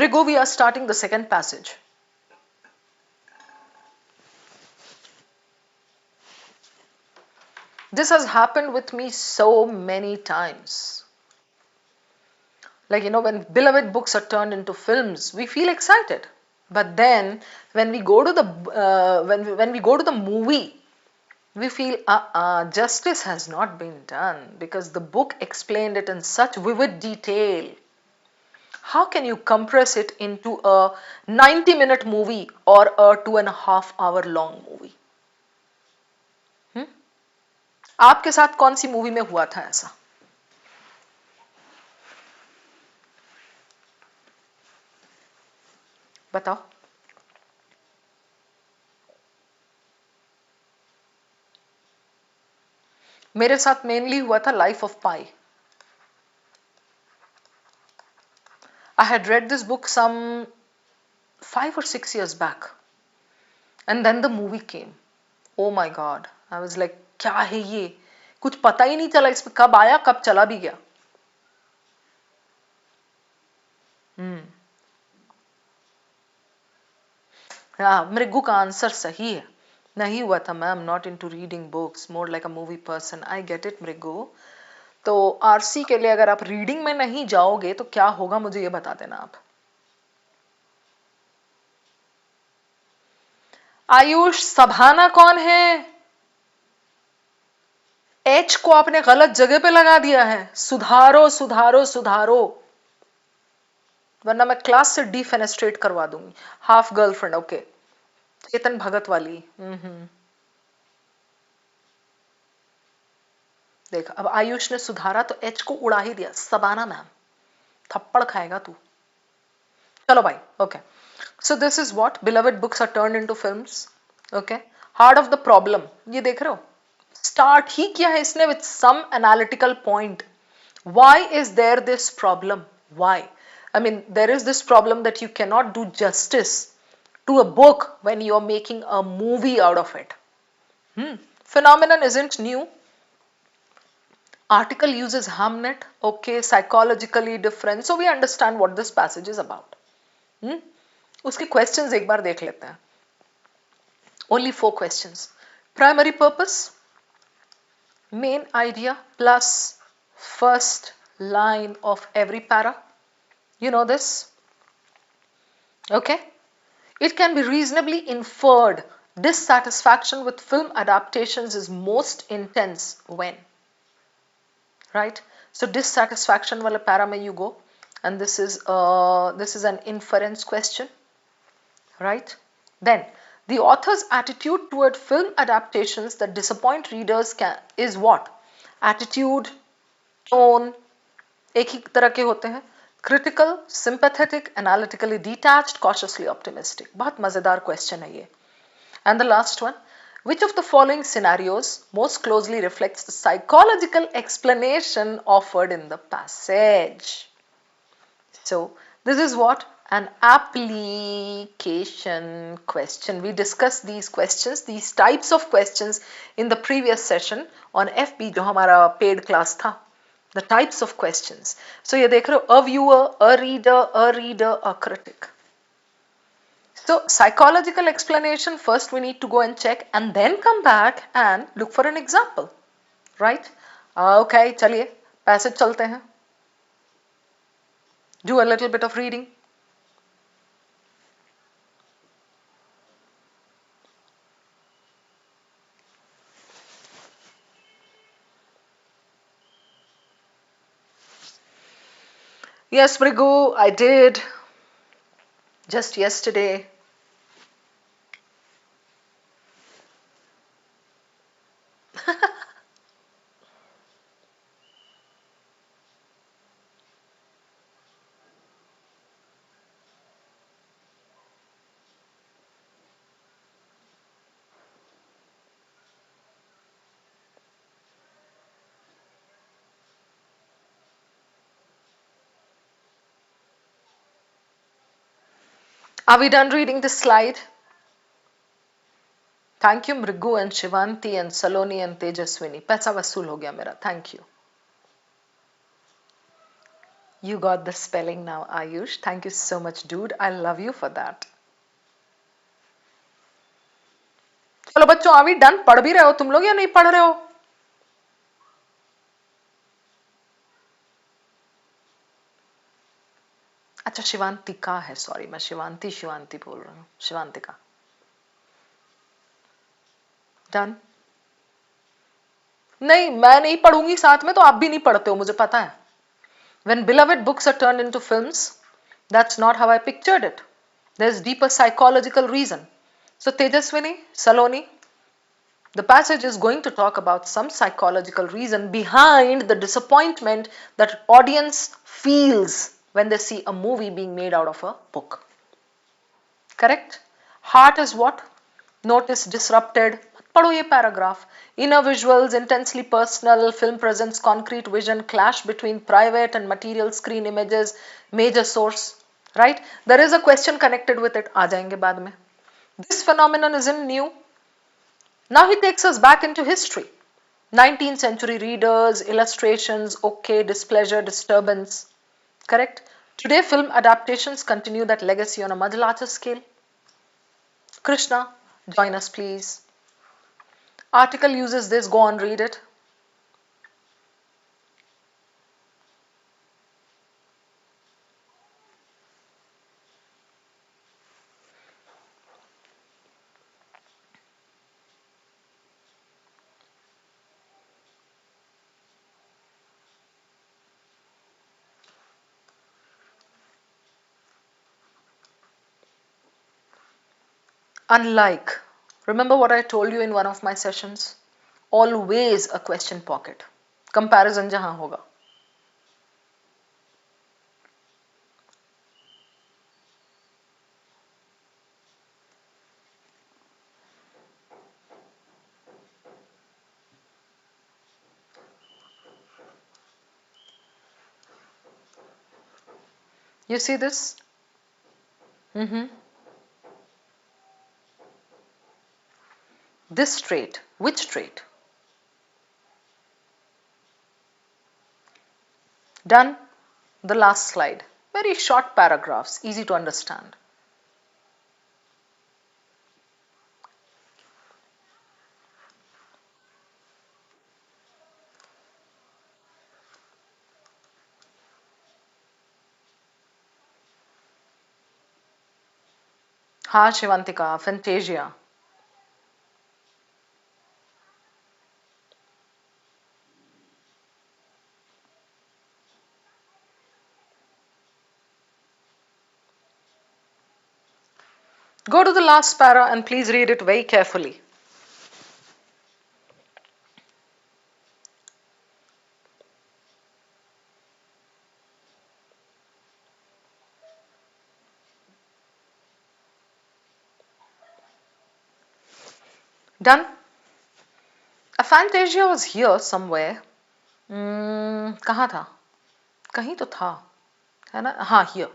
Rigo, we are starting the second passage. This has happened with me so many times. Like, you know, when beloved books are turned into films, we feel excited. But then when we go to the when we go to the movie, we feel justice has not been done because the book explained it in such vivid detail. How can you compress it into a 90-minute movie or a 2.5 hour long movie? आपके साथ कौन सी movie में हुआ था ऐसा? बताओ. मेरे साथ मेनली हुआ था life of pi. I had read this book some 5 or 6 years back, and then the movie came. Oh my God! I was like, क्या है ये? कुछ पता ही नहीं चला इसमें कब आया कब चला भी गया. हाँ, मृगु का आंसर सही है. नहीं हुआ था ma'am. Not into reading books, more like a movie person. I get it Mrigu. तो आरसी के लिए अगर आप रीडिंग में नहीं जाओगे तो क्या होगा मुझे ये बता देना आप. आयुष, सभाना कौन है? एच को आपने गलत जगह पे लगा दिया है. सुधारो सुधारो सुधारो, वरना मैं क्लास से डिफेनेस्ट्रेट करवा दूंगी. Half girlfriend. Okay, Chetan Bhagat वाली. देख, अब आयुष ने सुधारा तो एच को उड़ा ही दिया. सबाना मैम, थप्पड़ खाएगा तू. चलो भाई. Okay, so this is what beloved books are turned into films. Okay, heart of the problem ये देख रहे हो. स्टार्ट ही किया है इसने with some analytical point. Why is there this problem? Why? I mean, there is this problem that you cannot do justice to a book when you are making a movie out of it. Phenomenon isn't new. Article uses Hamnet. Okay, psychologically different. So we understand what this passage is about. उसके questions एक बार देख लेते हैं. Only 4 questions. Primary purpose, main idea plus first line of every para. You know this? Okay. It can be reasonably inferred dissatisfaction with film adaptations is most intense when, right? So dissatisfaction wala para mein you go, and this is an inference question, right? Then the author's attitude toward film adaptations that disappoint readers is what? Attitude, tone, एक ही तरह के होते हैं. Critical, sympathetic, analytically detached, cautiously optimistic. बहुत मजेदार question है ये. And the last one, which of the following scenarios most closely reflects the psychological explanation offered in the passage? So this is what? An application question. We discussed these questions, these types of questions in the previous session on FB जो हमारा paid class था. The types of questions. So ये देख रहे हो, a viewer, a reader, a critic. So psychological explanation, first we need to go and check and then come back and look for an example, right? Okay, चलिए passage चलते हैं. Do a little bit of reading. Yes, Brigu, I did. Just yesterday. Are we done reading this slide? Thank you, Mrigu and Shivanti and Saloni and Tejaswini. पैसा वसूल हो गया मेरा. Thank you. You got the spelling now, Ayush. Thank you so much, dude. I love you for that. चलो बच्चों, are we done? पढ़ भी रहे हो तुम लोग या नहीं पढ़ रहे हो? अच्छा, शिवांतिका है. सॉरी, मैं शिवांति बोल रहा हूँ. शिवांतिका. Done? नहीं, मैं नहीं पढ़ूंगी साथ में, तो आप भी नहीं पढ़ते हो, मुझे पता है. When beloved books are turned into films, that's not how I pictured it. There's deeper psychological reason. So Tejaswini, Saloni, the passage is going to talk about some psychological reason behind the disappointment that audience feels when they see a movie being made out of a book. Correct? Heart is what? Notice disrupted. पढ़ो ये paragraph. Inner visuals, intensely personal, film presents concrete vision, clash between private and material screen images, major source. Right? There is a question connected with it. आ जाएंगे बाद में. This phenomenon isn't new. Now he takes us back into history. 19th century readers, illustrations, okay, displeasure, disturbance. Correct? Today, film adaptations continue that legacy on a much larger scale. Krishna, join us please. Article uses this, go on, read it. Unlike, remember what I told you in one of my sessions? Always a question pocket. Comparison जहां होगा. You see this? This trait. Which trait? Done. The last slide. Very short paragraphs, easy to understand. Ha, Shivantika, Fantasia. Go to the last para and please read it very carefully. Done? A Fantasia was here somewhere. कहाँ था? कहीं तो था, है ना? हाँ, here.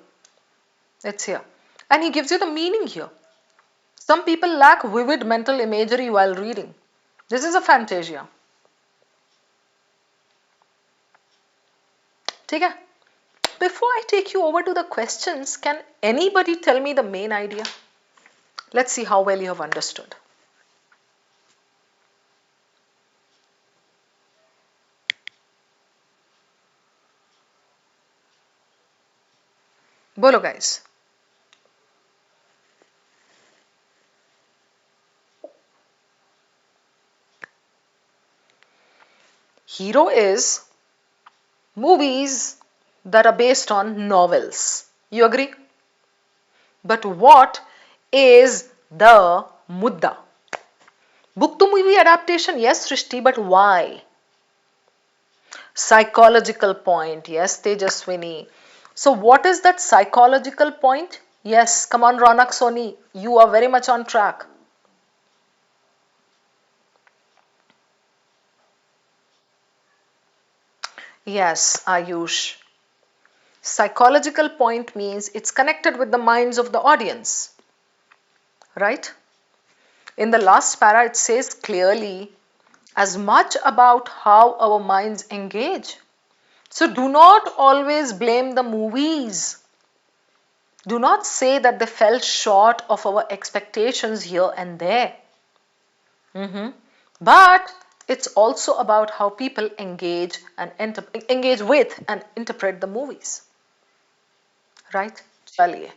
It's here. And he gives you the meaning here. Some people lack vivid mental imagery while reading. This is a Fantasia. ठीक है? Before I take you over to the questions, can anybody tell me the main idea? Let's see how well you have understood. बोलो guys. Hero is movies that are based on novels. You agree? But what is the mudda? Book to movie adaptation, yes, Srishti, but why? Psychological point, yes, Tejaswini. So what is that psychological point? Yes, come on, Ronak Soni, you are very much on track. Yes, Ayush. Psychological point means it's connected with the minds of the audience, right? In the last para, it says clearly as much about how our minds engage. So do not always blame the movies. Do not say that they fell short of our expectations here and there. But it's also about how people engage with and interpret the movies. Right? Chaliye.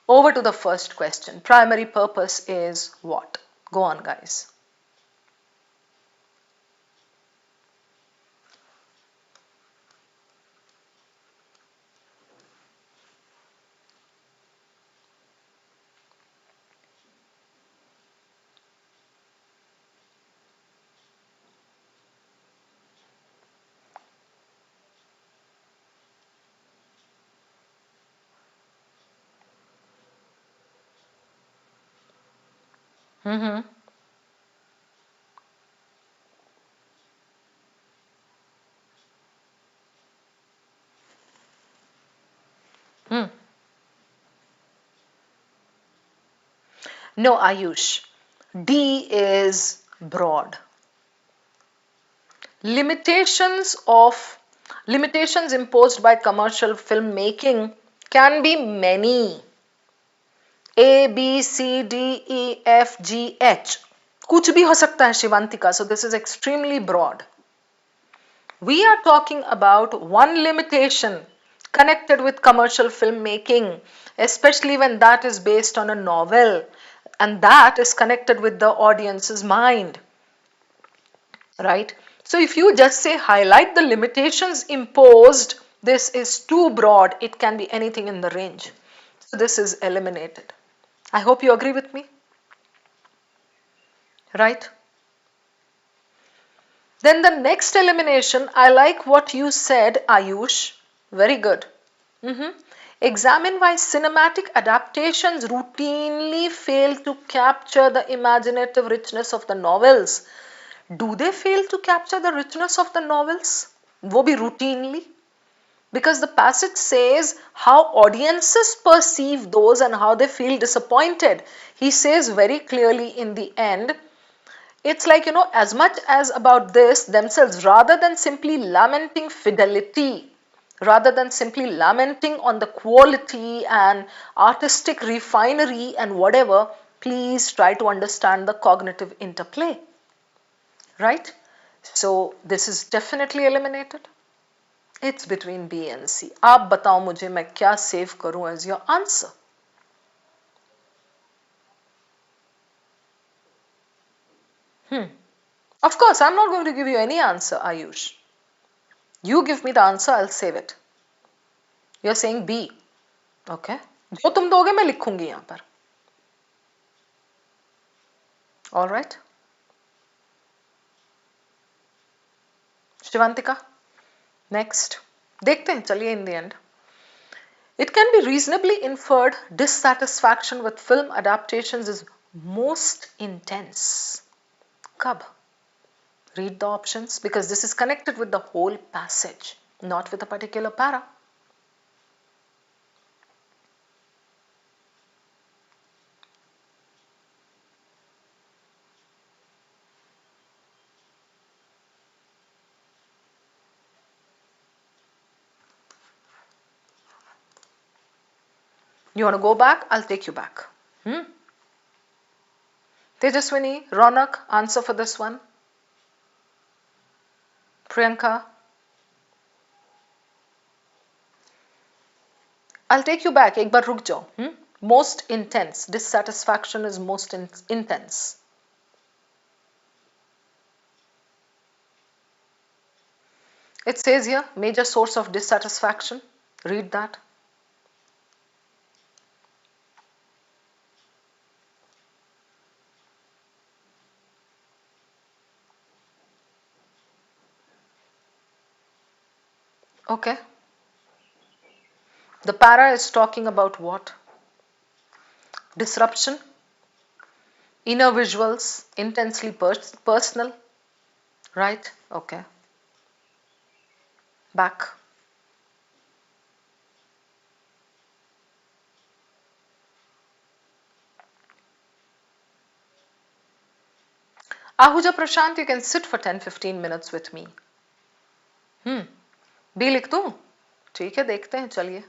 Over to the first question. Primary purpose is what? Go on, guys. Mm-hmm. Hmm. No, Ayush. D is broad. Limitations of limitations imposed by commercial filmmaking can be many. A, B, C, D, E, F, G, H. कुछ भी हो सकता है शिवांतिका. So this is extremely broad. We are talking about one limitation connected with commercial filmmaking, especially when that is based on a novel and that is connected with the audience's mind, right? So if you just say highlight the limitations imposed, this is too broad, it can be anything in the range. So this is eliminated. I hope you agree with me, right? Then the next elimination, I like what you said, Ayush. Very good. Examine why cinematic adaptations routinely fail to capture the imaginative richness of the novels. Do they fail to capture the richness of the novels? वो भी routinely? Because the passage says how audiences perceive those and how they feel disappointed. He says very clearly in the end, it's like, as much as about this themselves, rather than simply lamenting fidelity, rather than simply lamenting on the quality and artistic refinery and whatever, please try to understand the cognitive interplay, right? So this is definitely eliminated. It's between B and C. आप बताओ मुझे मैं क्या save करूं as your answer. Of course, I'm not going to give you any answer, Ayush. You give me the answer, I'll save it. You're saying B. Okay. जो तुम दोगे मैं लिखूंगी यहां पर. All right. शिवांतिका. Next. देखते हैं चलिए in the end. It can be reasonably inferred dissatisfaction with film adaptations is most intense. कब? Read the options because this is connected with the whole passage, not with a particular para. You want to go back? I'll take you back. Tejaswini, Ronak, answer for this one. Priyanka. I'll take you back. एक बार रुक जाओ. Most intense. Dissatisfaction is most intense. It says here, major source of dissatisfaction. Read that. Okay. The para is talking about what? Disruption, inner visuals, intensely personal, right? Okay. Back. Ahuja Prashant, you can sit for 10-15 minutes with me. B लिख दूं? ठीक है, देखते हैं, चलिए.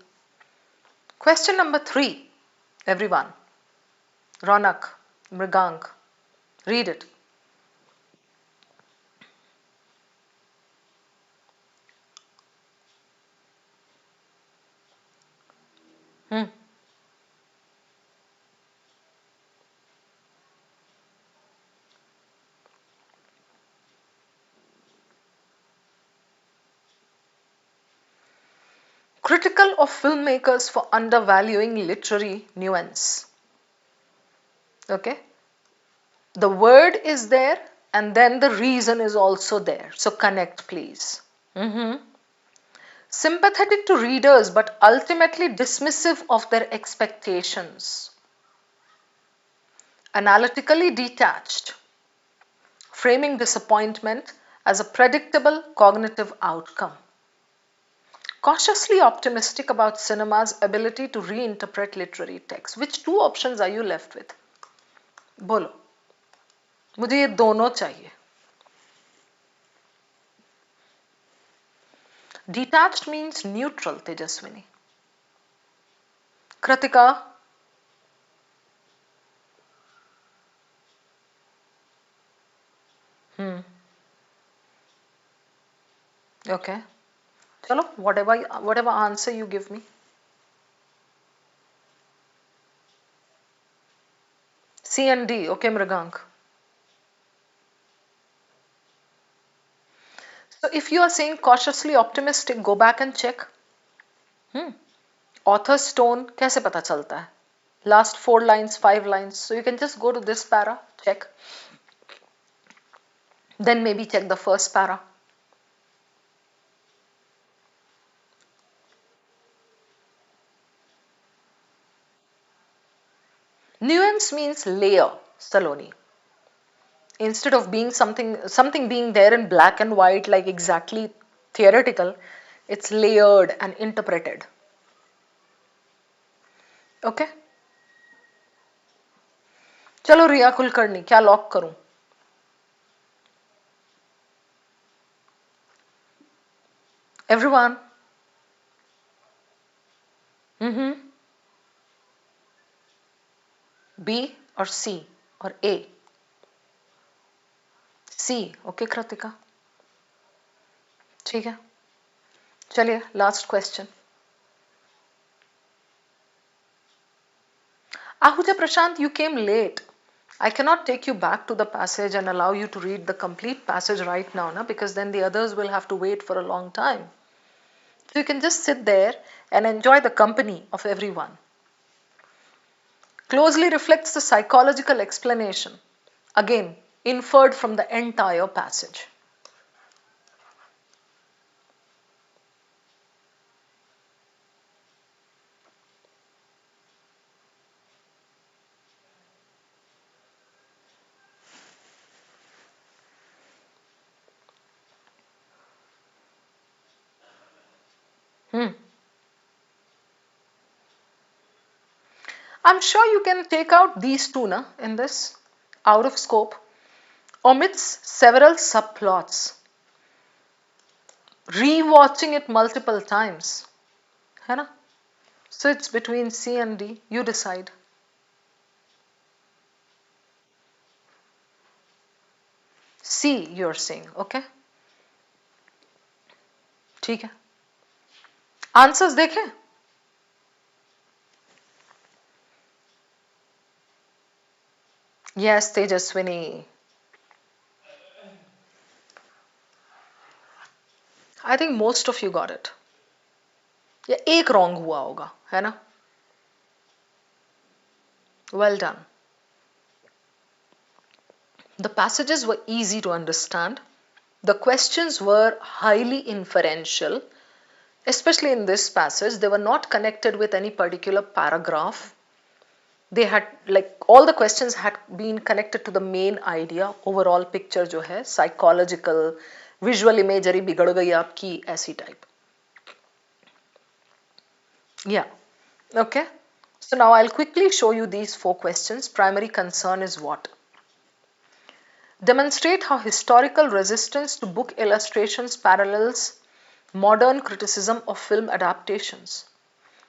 Question number 3, everyone. Ronak, Mrigank, read it. Critical of filmmakers for undervaluing literary nuance. Okay, the word is there and then the reason is also there, so connect please. Sympathetic to readers but ultimately dismissive of their expectations. Analytically detached, framing disappointment as a predictable cognitive outcome. Cautiously optimistic about cinema's ability to reinterpret literary text. Which two options are you left with? बोलो, मुझे ये दोनों चाहिए. Detached means neutral, Tejaswini. Kritika? Okay. Chalo, whatever answer you give me. C and D. Okay, Mrigank. So if you are saying cautiously optimistic, go back and check. Author's tone कैसे पता चलता है? Last 4 lines, 5 lines. So you can just go to this para, check. Then maybe check the first para. Nuance means layer, Saloni. Instead of being something being there in black and white, like exactly theoretical, it's layered and interpreted. Okay? चलो रिया कुलकर्णी, क्या lock करूं? Everyone? B or C or A? C. Okay, Kritika. ठीक है. चलिए, last question. Ahuja Prashant, you came late. I cannot take you back to the passage and allow you to read the complete passage right now, na? Because then the others will have to wait for a long time. So you can just sit there and enjoy the company of everyone. Closely reflects the psychological explanation, again inferred from the entire passage. I'm sure you can take out these two na, in this, out of scope, omits several subplots. Rewatching it multiple times. है ना? So it's between C and D. You decide. C you're saying, okay? ठीक है. Answers देखें? Yes, Tejaswini. I think most of you got it. या एक wrong हुआ होगा, है ना? Well done. The passages were easy to understand. The questions were highly inferential. Especially in this passage, they were not connected with any particular paragraph. They had, like, all the questions had been connected to the main idea, overall picture जो है, psychological, visual imagery बिगड़ गई आपकी, ऐसी type. Yeah, okay. So now I'll quickly show you these 4 questions. Primary concern is what? Demonstrate how historical resistance to book illustrations parallels modern criticism of film adaptations.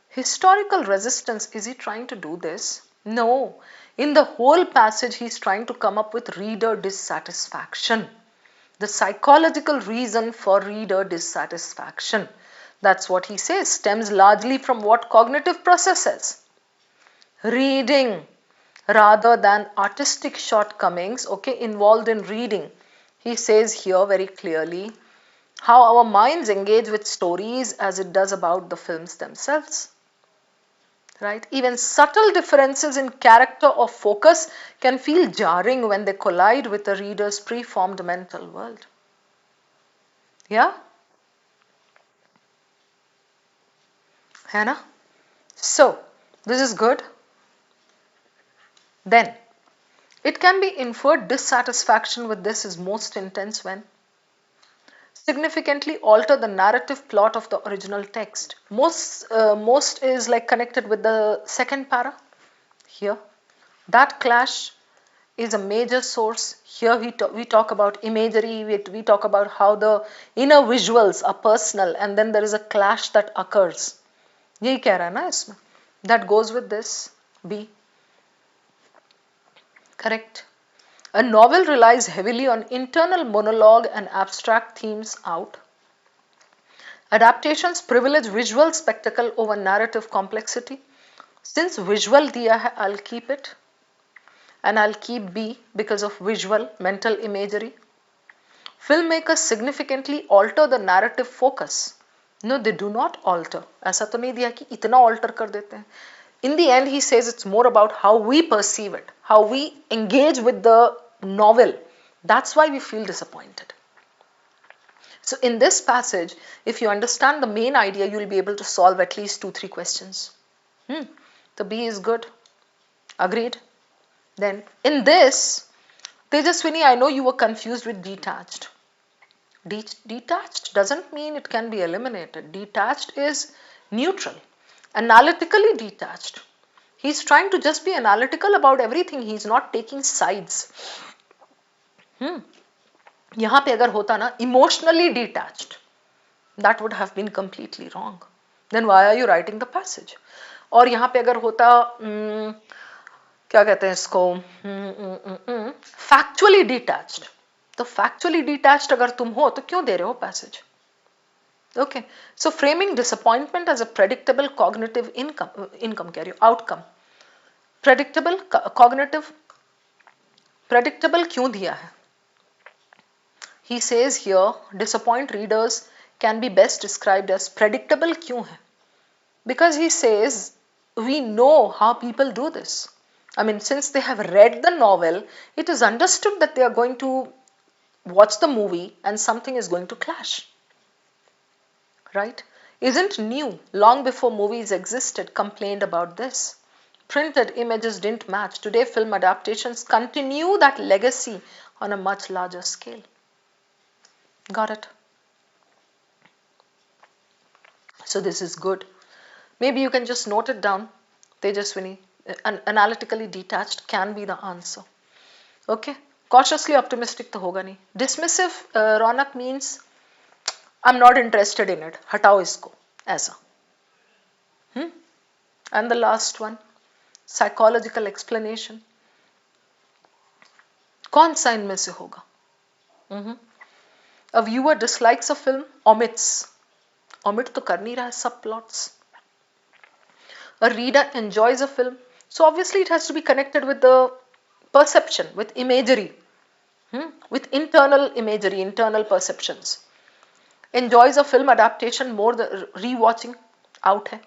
Historical resistance, is he trying to do this? No. In the whole passage, he's trying to come up with reader dissatisfaction. The psychological reason for reader dissatisfaction. That's what he says, stems largely from what cognitive processes? Reading rather than artistic shortcomings, okay, involved in reading. He says here very clearly how our minds engage with stories as it does about the films themselves. Right? Even subtle differences in character or focus can feel jarring when they collide with the reader's preformed mental world. Yeah? Hannah? So, this is good. Then, It can be inferred dissatisfaction with this is most intense when significantly alter the narrative plot of the original text. Most is like connected with the second para here. That clash is a major source. Here we talk about imagery, we talk about how the inner visuals are personal and then there is a clash that occurs. यही कह रहा है ना इसमें. That goes with this. B. Correct. A novel relies heavily on internal monologue and abstract themes out. Adaptations privilege visual spectacle over narrative complexity. Since visual diya hai, I'll keep it. And I'll keep B because of visual, mental imagery. Filmmakers significantly alter the narrative focus. No, they do not alter. ऐसा तो नहीं दिया कि इतना alter कर देते हैं. In the end, he says it's more about how we perceive it, how we engage with the novel. That's why we feel disappointed. So in this passage, if you understand the main idea, you will be able to solve at least 2-3 questions. The B is good. Agreed? Then in this, Tejaswini, I know you were confused with detached. Detached doesn't mean it can be eliminated. Detached is neutral, analytically detached. He's trying to just be analytical about everything. He's not taking sides. यहाँ पे अगर होता ना emotionally detached, that would have been completely wrong. Then why are you writing the passage? और यहाँ पे अगर होता क्या कहते हैं इसको factually detached, तो factually detached अगर तुम हो तो क्यों दे रहे हो passage? Okay, so framing disappointment as a predictable cognitive outcome. Predictable cognitive, predictable क्यों दिया है? He says here, disappoint readers can be best described as predictable क्यों है? Because he says we know how people do this. I mean, since they have read the novel, it is understood that they are going to watch the movie and something is going to clash. Right? Isn't new. Long before movies existed, complained about this. Printed images didn't match. Today, film adaptations continue that legacy on a much larger scale. Got it? So this is good. Maybe you can just note it down. Tejaswini, analytically detached can be the answer. Okay? Cautiously optimistic to hoga nahi. Dismissive, Ronak, means I'm not interested in it. Hatao isko. Aisa. And the last one, psychological explanation. कौन सा इनमें से होगा? A viewer dislikes a film, omits. Omit तो कर नहीं रहा है subplots. A reader enjoys a film, so obviously it has to be connected with the perception, with imagery, with internal imagery, internal perceptions. Enjoys a film adaptation more than rewatching, out hai.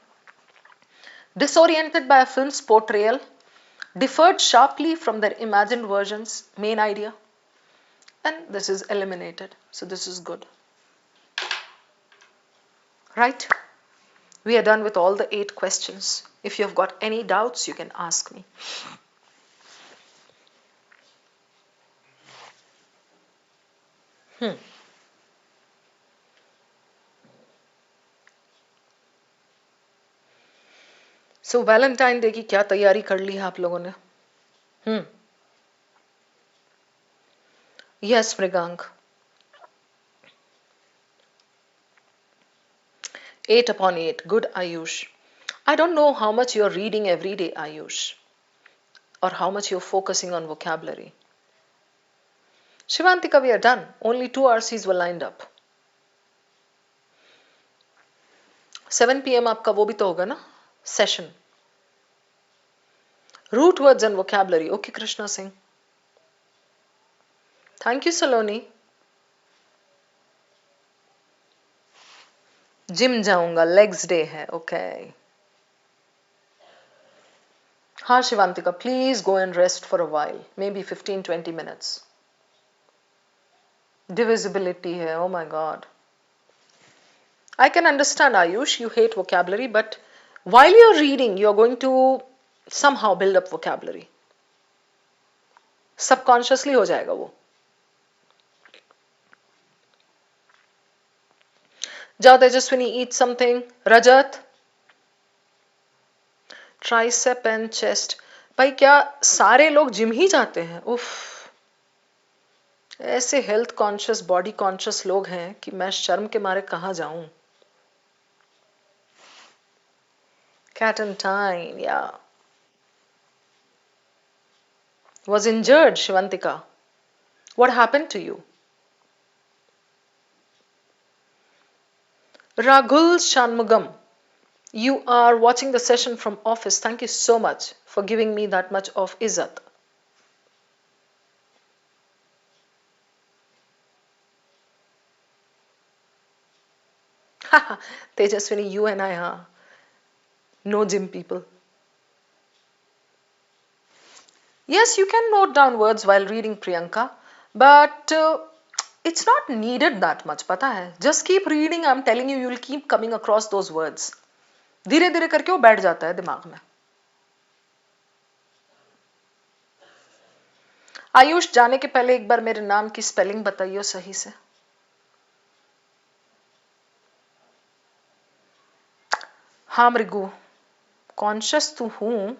Disoriented by a film's portrayal, differed sharply from their imagined versions, main idea. And this is eliminated. So this is good. Right? We are done with all the 8 questions. If you have got any doubts, you can ask me. So Valentine Day की क्या तैयारी कर ली है आप लोगों ने? Yes, Mrigank. 8 upon 8. Good, Ayush. I don't know how much you're reading every day, Ayush, or how much you're focusing on vocabulary. Shivantika, we are done. Only 2 RCs were lined up. 7 PM आपका वो भी तो होगा ना? Session. Root words and vocabulary. Okay, Krishna Singh. Thank you, Saloni. Gym जाऊंगा. Legs day है. Okay. हाँ Shivantika, please go and rest for a while. Maybe 15-20 minutes. Divisibility है. Oh my God. I can understand, Ayush, you hate vocabulary, but while you're reading, you're going to somehow build up vocabulary. Subconsciously हो जाएगा वो। जाओ Tejaswini, eat something. Rajat, tricep and chest. भाई क्या सारे लोग gym ही जाते हैं? उफ, ऐसे हेल्थ कॉन्शियस बॉडी कॉन्शियस लोग हैं कि मैं शर्म के मारे कहाँ जाऊं। cat and time, yeah. Was injured, Shivantika. What happened to you? Raghul Shanmugam, you are watching the session from office. Thank you so much for giving me that much of izzat. Tejaswini, you and I are no gym people. Yes, you can note down words while reading, Priyanka, but it's not needed that much, पता है? Just keep reading. I'm telling you, you'll keep coming across those words. धीरे धीरे करके वो बैठ जाता है दिमाग में। आयुष, जाने के पहले एक बार मेरे नाम की स्पेलिंग बताइए सही से। हाँ मृगु, कॉन्शियस तो हूँ,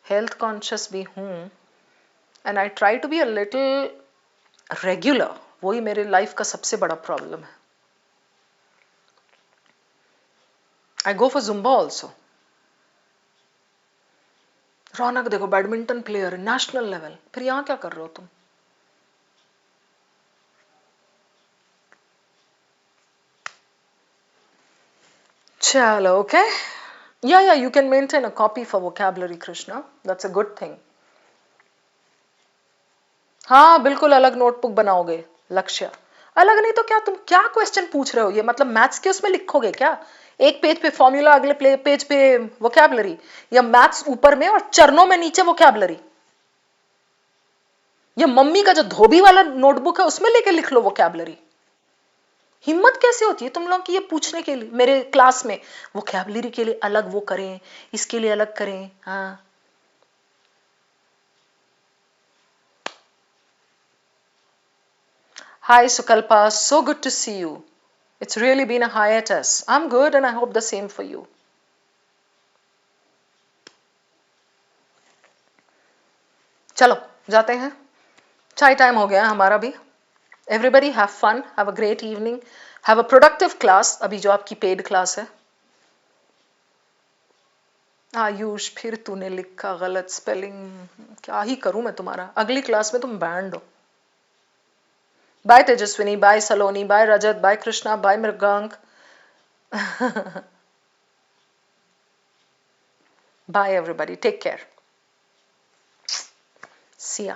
हेल्थ कॉन्शियस भी हूँ, and I try to be a little regular. वही मेरे लाइफ का सबसे बड़ा प्रॉब्लम है। I go for Zumba also. Raunak देखो, बैडमिंटन प्लेयर नेशनल लेवल, फिर यहाँ क्या कर रहे हो तुम? चलो, okay. Yeah, you can maintain a copy for vocabulary, Krishna. That's a good thing. हाँ बिल्कुल, अलग नोटबुक बनाओगे लक्ष्य। अलग नहीं तो क्या, तुम क्या क्वेश्चन पूछ रहे हो? ये मतलब मैथ्स के उसमें लिखोगे क्या? एक पेज पे फॉर्मूला, अगले पेज पे वोकैबुलरी, या मैथ्स ऊपर में और चरणों में नीचे वोकैबुलरी? या मम्मी का जो धोबी वाला नोटबुक है उसमें लेके लिख लो वोकैबुलरी? हिम्मत कैसे होती है तुम लोग की ये पूछने के लिए मेरे क्लास में? वोकैबुलरी के लिए अलग वो करें, इसके लिए अलग करें? हाँ, hi Sukalpa, so good to see you. It's really been a hiatus. I'm good and I hope the same for you. चलो जाते हैं, चाय टाइम हो गया हमारा भी। Everybody have fun, have a great evening, have a productive class, अभी जो आपकी पेड क्लास है। आयुष, फिर तूने लिखा गलत स्पेलिंग, क्या ही करूं मैं तुम्हारा? अगली क्लास में तुम बैंड हो। बाय तेजस्विनी, बाय सलोनी, बाय रजत, bye Krishna, bye Mrigank. Bye everybody, take care. See ya.